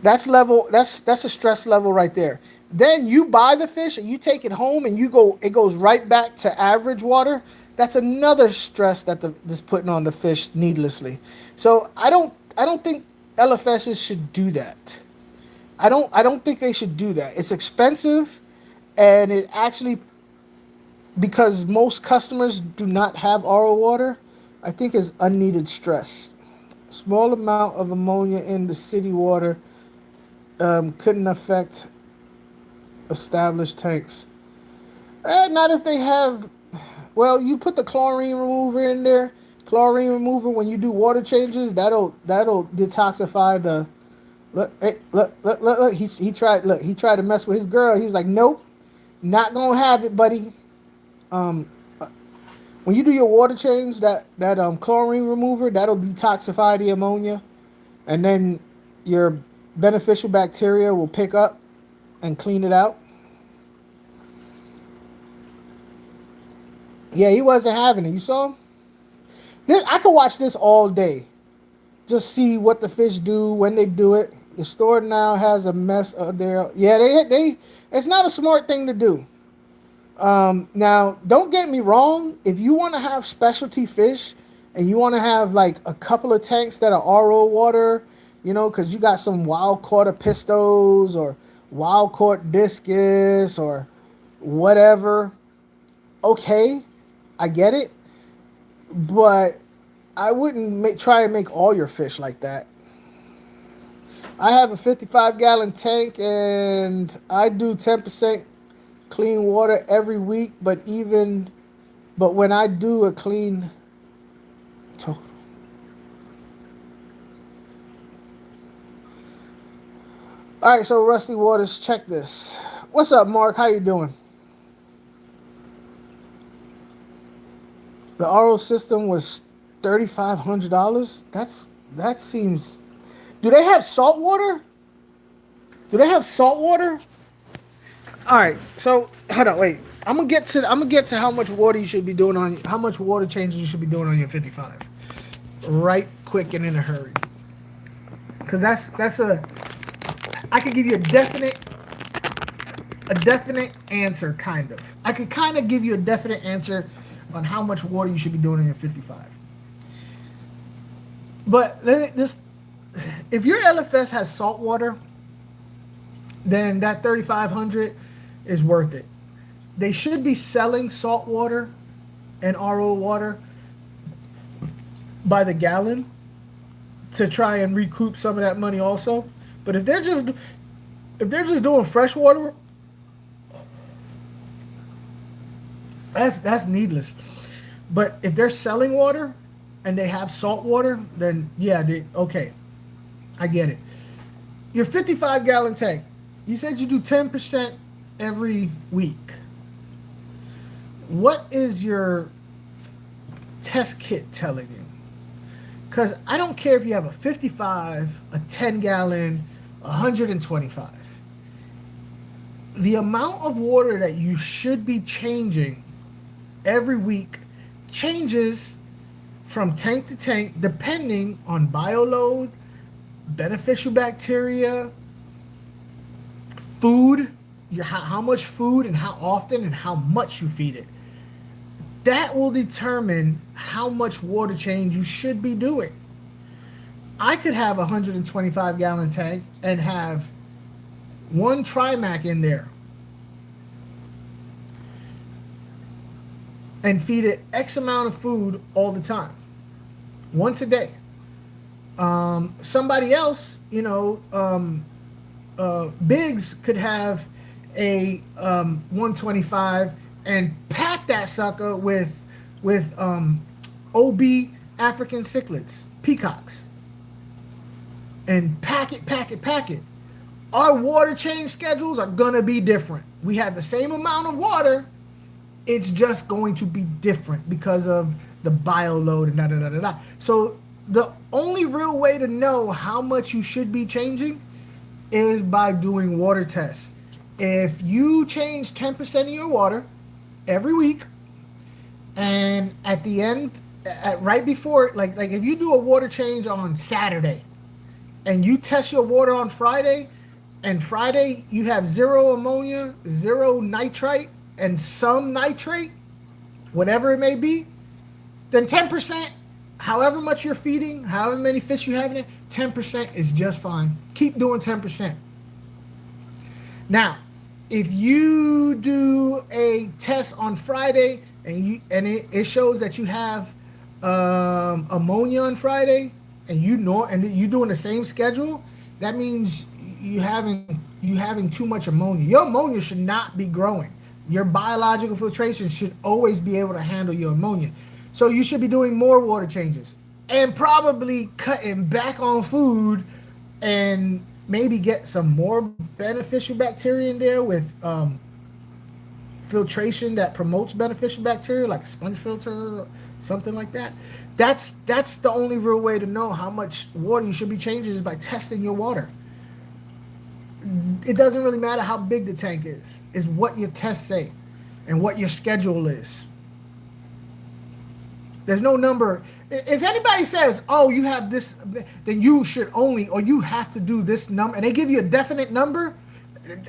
Speaker 1: That's level. That's a stress level right there. Then you buy the fish and you take it home and it goes right back to average water. That's another stress that's putting on the fish needlessly. So I don't think LFSs should do that. I don't think they should do that. It's expensive, and it actually, because most customers do not have RO water, I think is unneeded stress. Small amount of ammonia in the city water couldn't affect established tanks. Not if they have. Well, you put the chlorine remover in there. Chlorine remover, when you do water changes, that'll detoxify the. Look, hey, look. He tried to mess with his girl. He was like, nope, not gonna have it, buddy. When you do your water change, that chlorine remover, that'll detoxify the ammonia, and then your beneficial bacteria will pick up and clean it out. Yeah, he wasn't having it. You saw him? I could watch this all day. Just see what the fish do when they do it. The store now has a mess of their. Yeah, they. It's not a smart thing to do. Now, don't get me wrong. If you want to have specialty fish and you want to have like a couple of tanks that are RO water, because you got some wild caught pistos or wild caught discus or whatever. Okay, I get it, but I wouldn't try and make all your fish like that. I have a 55-gallon tank and I do 10% clean water every week, but when I do a clean. All right, so Rusty Waters, check this. What's up, Mark? How you doing? The RO system was $3,500. That seems. Do they have salt water? All right, so hold on, wait. I'm gonna get to how much water you should be doing on how much water changes you should be doing on your 55. Right, quick and in a hurry. Because I could give you a definite answer, kind of. I could kind of give you a definite answer on how much water you should be doing in your 55. But if your LFS has salt water, then that 3,500 is worth it. They should be selling salt water and RO water by the gallon to try and recoup some of that money also. But if they're just doing fresh water, that's needless. But if they're selling water and they have salt water, then yeah, okay, I get it. Your 55-gallon tank, you said you do 10% every week. What is your test kit telling you? Because I don't care if you have a 55, a 10-gallon, 125. The amount of water that you should be changing every week changes from tank to tank depending on bioload, beneficial bacteria, food, how much food and how often and how much you feed it. That will determine how much water change you should be doing. I could have a 125-gallon tank and have one Trimac in there and feed it X amount of food all the time, once a day. Somebody else, Biggs could have a 125 and pack that sucker with OB African cichlids, peacocks, and pack it. Our water change schedules are gonna be different. We have the same amount of water, it's just going to be different because of the bio load and da da da da da. So the only real way to know how much you should be changing is by doing water tests. If you change 10% of your water every week, and at the end, right before, like if you do a water change on Saturday, and you test your water on Friday, and Friday you have 0 ammonia, 0 nitrite, and some nitrate, whatever it may be, then 10%, however much you're feeding, however many fish you have in it, 10% is just fine. Keep doing 10%. Now, if you do a test on Friday and it shows that you have ammonia on Friday, and you're doing the same schedule, that means you having too much ammonia. Your ammonia should not be growing. Your biological filtration should always be able to handle your ammonia. So you should be doing more water changes and probably cutting back on food, and maybe get some more beneficial bacteria in there with filtration that promotes beneficial bacteria, like sponge filter or something like that. That's the only real way to know how much water you should be changing, is by testing your water. It doesn't really matter how big the tank is what your tests say and what your schedule is. There's no number. If anybody says, oh, you have this, then you should only, or you have to do this number, and they give you a definite number,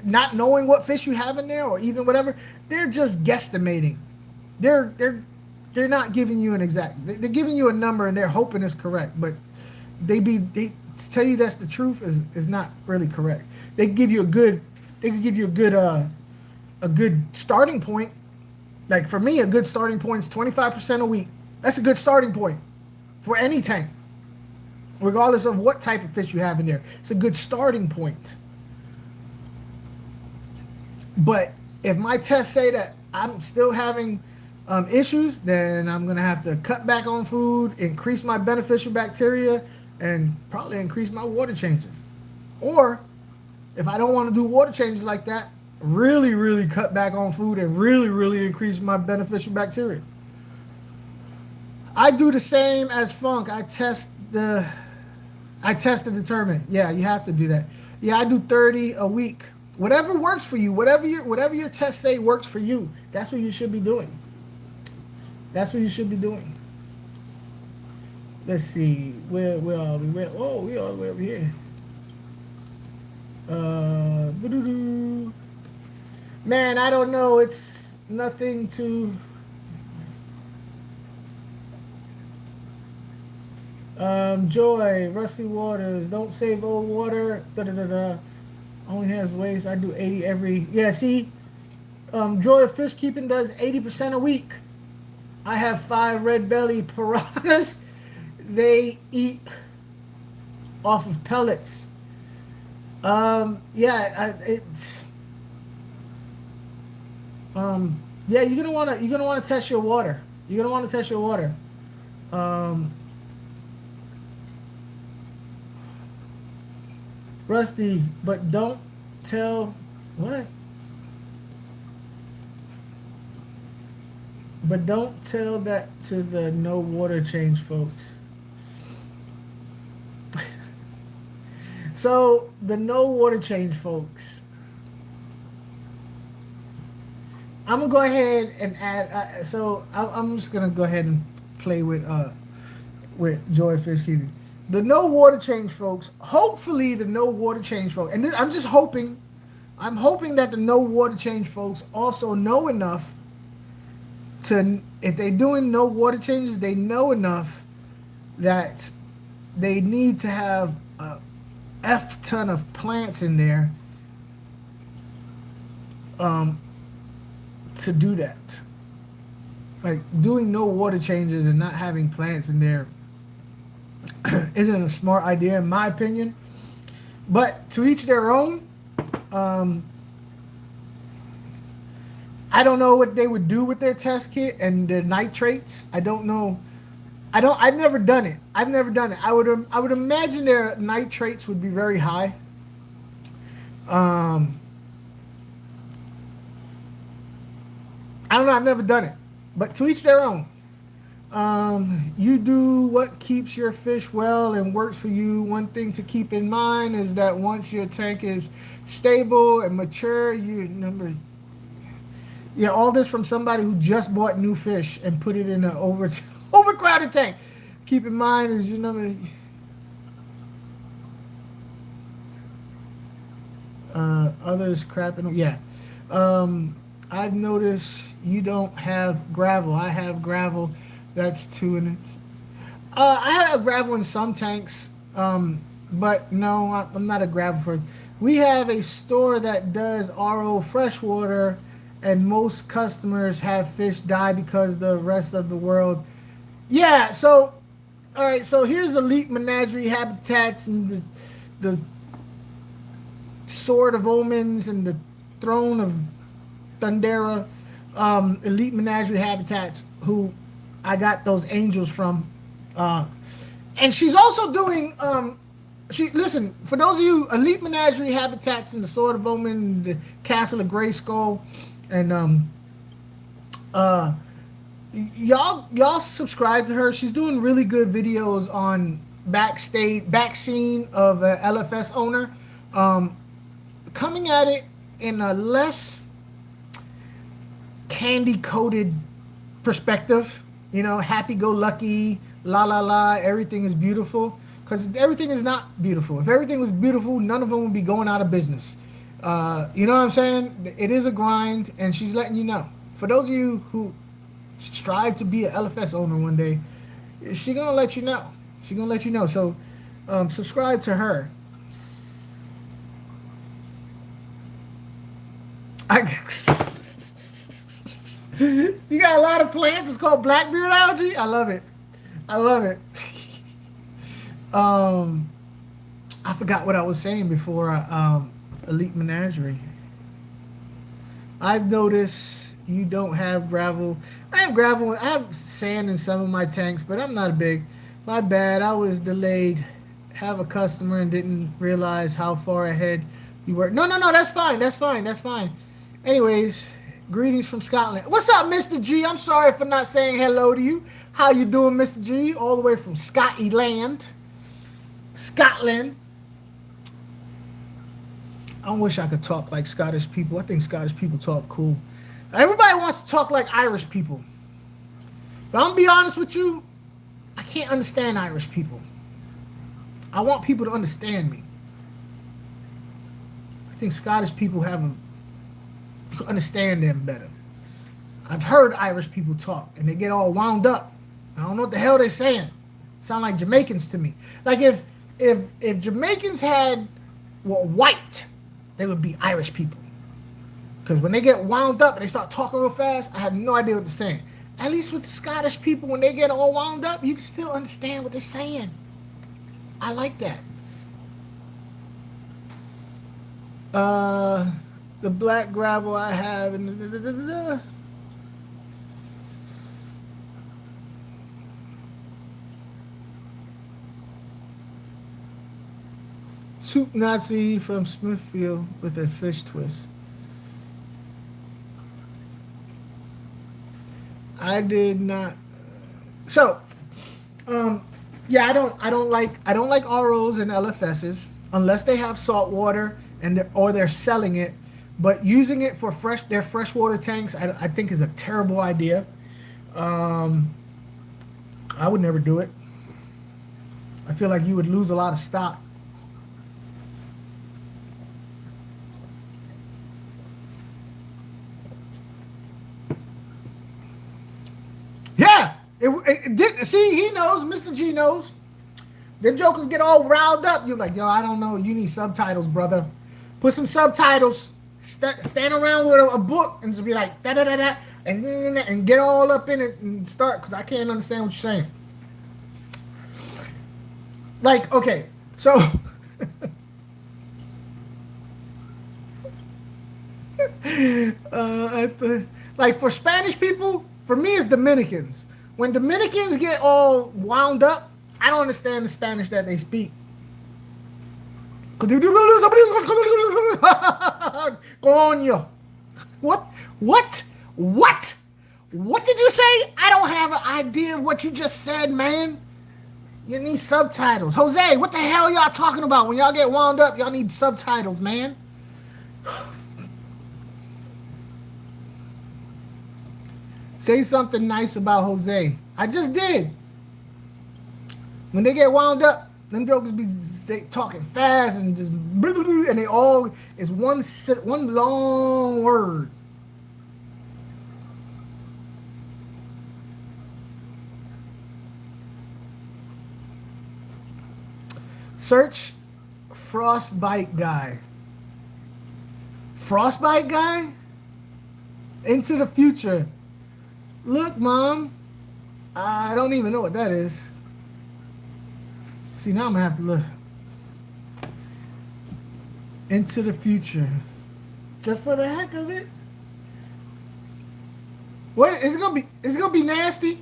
Speaker 1: not knowing what fish you have in there or even whatever, they're just guesstimating. They're not giving you an exact. They're giving you a number and they're hoping it's correct, but they tell you that's the truth is not really correct. They could give you a good starting point. Like for me, a good starting point is 25% a week. That's a good starting point for any tank, regardless of what type of fish you have in there. It's a good starting point. But if my tests say that I'm still having issues, then I'm going to have to cut back on food, increase my beneficial bacteria, and probably increase my water changes. Or if I don't want to do water changes like that, really, really cut back on food and really, really increase my beneficial bacteria. I do the same as Funk. I test to determine. Yeah, you have to do that. Yeah, I do 30 a week. Whatever works for you, whatever your tests say works for you, that's what you should be doing. That's what you should be doing. Let's see. Where are we? We all the way over here. Man, I don't know. It's nothing to. Joy, Rusty Waters, don't save old water. Only has waste. I do 80 every. Yeah, see, Joy of Fishkeeping does 80% a week. I have 5 red belly piranhas. They eat off of pellets. Yeah, it's. Yeah, you're gonna wanna test your water. You're gonna want to test your water. Rusty, but don't tell what? But don't tell that to the no water change folks. So the no water change folks, I'm gonna go ahead and add. So I'm just gonna go ahead and play with Joy Fishkeeping. The no water change folks. Hopefully, the no water change folks, and I'm just hoping. I'm hoping that the no water change folks also know enough to, if they're doing no water changes, they know enough that they need to have a F ton of plants in there to do that. Like doing no water changes and not having plants in there isn't a smart idea in my opinion. But to each their own. I don't know what they would do with their test kit and their nitrates. I don't know. I've never done it. I've never done it. I would imagine their nitrates would be very high. I don't know. I've never done it, but to each their own. You do what keeps your fish well and works for you. One thing to keep in mind is that once your tank is stable and mature, yeah, all this from somebody who just bought new fish and put it in an overcrowded tank. Keep in mind is, others crapping. Yeah. I've noticed you don't have gravel. I have gravel. That's 2 in it. I have gravel in some tanks, but no, I'm not a gravel person. We have a store that does RO freshwater, and most customers have fish die because the rest of the world. Yeah, so, all right, so here's elite menagerie habitats and the sword of omens and the throne of Thundera, elite menagerie habitats who I got those angels from, and she's also doing. Listen, for those of you elite menagerie habitats in the Sword of Omen, the Castle of Grayskull, and y'all subscribe to her. She's doing really good videos on back scene of a LFS owner, coming at it in a less candy coated perspective. Happy-go-lucky, la la la, everything is beautiful. Because everything is not beautiful. If everything was beautiful, none of them would be going out of business. You know what I'm saying? It is a grind, and she's letting you know. For those of you who strive to be an LFS owner one day, she's going to let you know. She's going to let you know. So subscribe to her. You got a lot of plants. It's called blackbeard algae. I love it. I love it. I forgot what I was saying before. Elite menagerie. I've noticed you don't have gravel. I have gravel. I have sand in some of my tanks, but I'm not big. My bad. I was delayed. Have a customer and didn't realize how far ahead you were. No. That's fine. That's fine. That's fine. Anyways. Greetings from Scotland. What's up, Mr. G? I'm sorry for not saying hello to you. How you doing, Mr. G? All the way from Scotland. I wish I could talk like Scottish people. I think Scottish people talk cool. Everybody wants to talk like Irish people. But I'm going to be honest with you. I can't understand Irish people. I want people to understand me. I think Scottish people have understand them better. I've heard Irish people talk and they get all wound up. I don't know what the hell they're saying. Sound like Jamaicans to me. Like if Jamaicans were white, they would be Irish people. Because when they get wound up and they start talking real fast, I have no idea what they're saying. At least with the Scottish people, when they get all wound up, you can still understand what they're saying. I like that. The black gravel I have and Soup Nazi from Smithfield with a fish twist. I did not. So, yeah, I don't like ROs and LFSs unless they have salt water or they're selling it. But using it for their freshwater tanks, I think is a terrible idea. I would never do it. I feel like you would lose a lot of stock. Yeah, it did. See, he knows. Mr. G knows. Them jokers get all riled up. You're like, yo, I don't know. You need subtitles, brother. Put some subtitles. Stand around with a book and just be like da da da da and get all up in it and start, because I can't understand what you're saying. Like, okay, so Like for Spanish people, for me it's Dominicans. When Dominicans get all wound up, I don't understand the Spanish that they speak. Coño. What? What? What? What did you say? I don't have an idea of what you just said, man. You need subtitles. Jose, what the hell y'all talking about? When y'all get wound up, y'all need subtitles, man. Say something nice about Jose. I just did. When they get wound up, them jokers be talking fast and just and they all is one long word. Search frostbite guy. Frostbite guy? Into the future. Look, Mom. I don't even know what that is. See, now I'm gonna have to look. Into the future. Just for the heck of it. What is it gonna be? Is it gonna be nasty?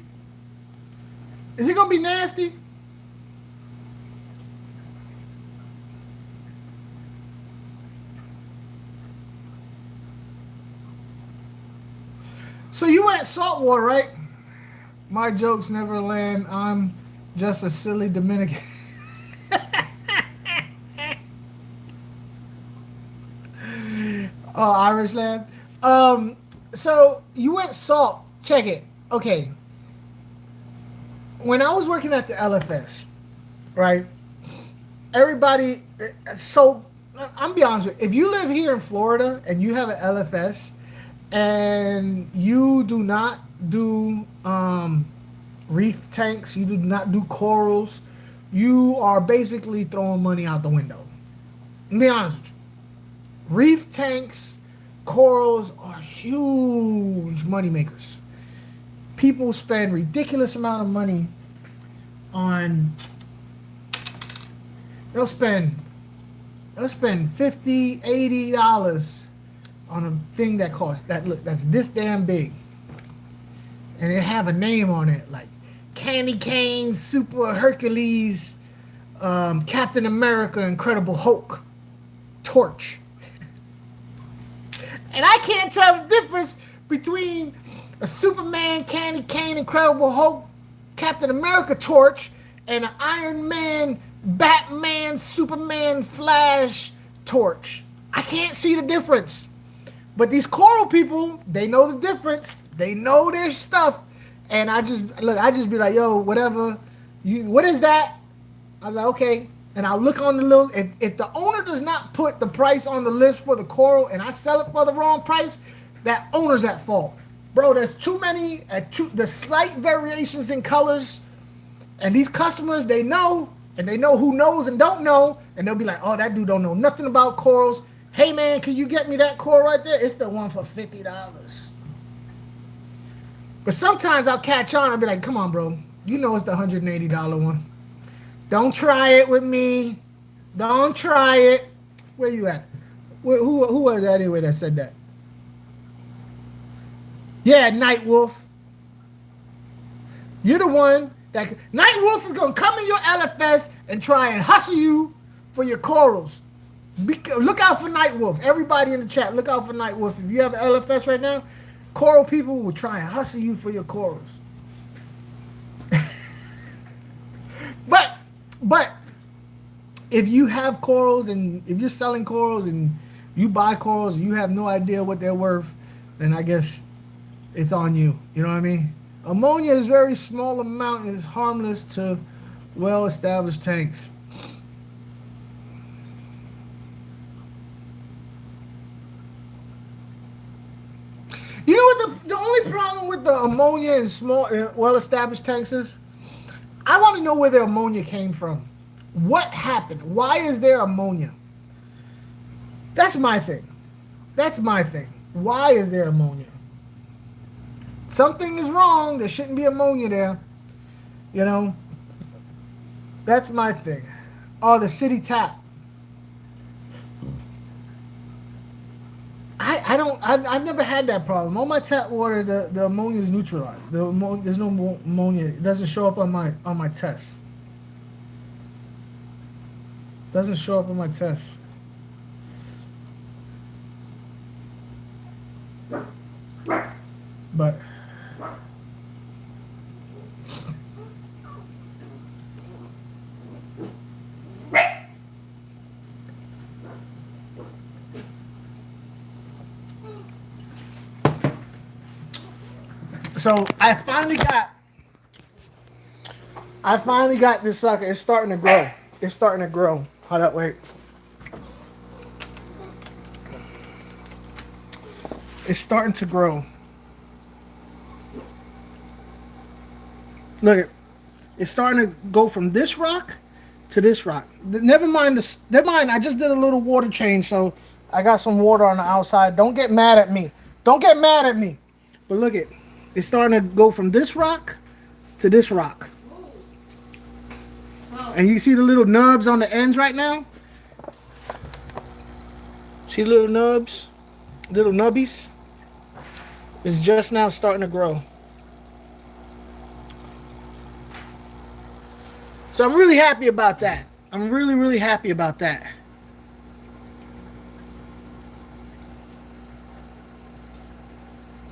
Speaker 1: Is it gonna be nasty? So you went saltwater, right? My jokes never land. I'm just a silly Dominican. Oh, Irish lad. So you went salt. Check it. Okay. When I was working at the LFS, right? Everybody. So I'm be honest with you. If you live here in Florida and you have an LFS, and you do not do reef tanks, you do not do corals, you are basically throwing money out the window. Let me be honest with you. Reef tanks, corals are huge money makers. People spend ridiculous amount of money on. They'll spend $50, $80 on a thing that costs that's this damn big, and it have a name on it like Candy Cane, Super Hercules, Captain America, Incredible Hulk, Torch. And I can't tell the difference between a Superman, Candy Cane, Incredible Hulk, Captain America Torch, and an Iron Man, Batman, Superman, Flash Torch. I can't see the difference. But these coral people, they know the difference. They know their stuff. And I just be like, yo, whatever. What is that? I'm like, okay. And I'll look on the little, if the owner does not put the price on the list for the coral and I sell it for the wrong price, that owner's at fault. Bro, there's too many, the slight variations in colors. And these customers, they know, and they know who knows and don't know. And they'll be like, oh, that dude don't know nothing about corals. Hey, man, can you get me that coral right there? It's the one for $50. But sometimes I'll catch on. I'll be like, come on, bro. You know it's the $180 one. Don't try it with me. Don't try it. Where you at? Who was that anyway that said that? Yeah, Night Wolf. You're the one that... Night Wolf is going to come in your LFS and try and hustle you for your corals. Look out for Night Wolf. Everybody in the chat, look out for Night Wolf. If you have an LFS right now, coral people will try and hustle you for your corals. But if you have corals and if you're selling corals and you buy corals and you have no idea what they're worth, then I guess it's on you. You know what I mean? Ammonia is very small amount and is harmless to well-established tanks. You know what the only problem with the ammonia in small, well-established tanks is? I want to know where the ammonia came from. What happened? Why is there ammonia? That's my thing. That's my thing. Why is there ammonia? Something is wrong. There shouldn't be ammonia there. You know? That's my thing. Oh, the city tap. I I've never had that problem. On my tap water, the ammonia is neutralized. There's no ammonia. It doesn't show up on my test. Doesn't show up on my test. But so I finally got this sucker. It's starting to grow. It's starting to grow. Hold up, wait. It's starting to grow. Look, it's starting to go from this rock to this rock. Never mind this. Never mind. I just did a little water change, so I got some water on the outside. Don't get mad at me. Don't get mad at me. But look it. It's starting to go from this rock to this rock. And you see the little nubs on the ends right now? See the little nubs? Little nubbies? It's just now starting to grow. So I'm really happy about that. I'm really, really happy about that.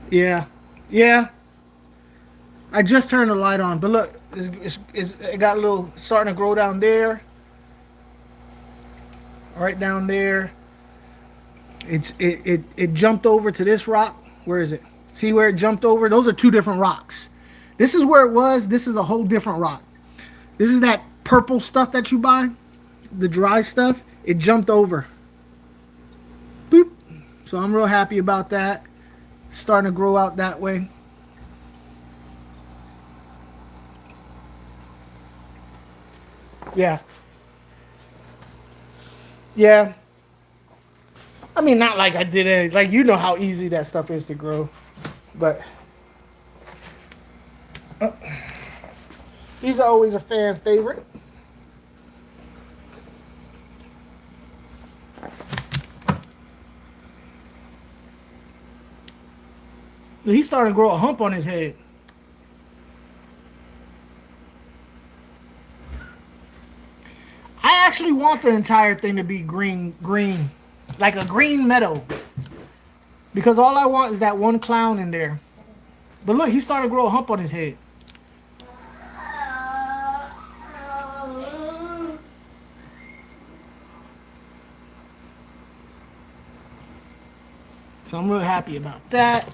Speaker 1: Yeah. Yeah. I just turned the light on, but look, it got a little starting to grow down there. Right down there. It jumped over to this rock. Where is it? See where it jumped over? Those are two different rocks. This is where it was. This is a whole different rock. This is that purple stuff that you buy, the dry stuff. It jumped over. Boop. So I'm real happy about that. It's starting to grow out that way. Yeah. Yeah. I mean, not like I did any, like, you know how easy that stuff is to grow. But these are always a fan favorite. He's starting to grow a hump on his head. I actually want the entire thing to be green, like a green meadow. Because all I want is that one clown in there. But look, he's starting to grow a hump on his head. So I'm real happy about that.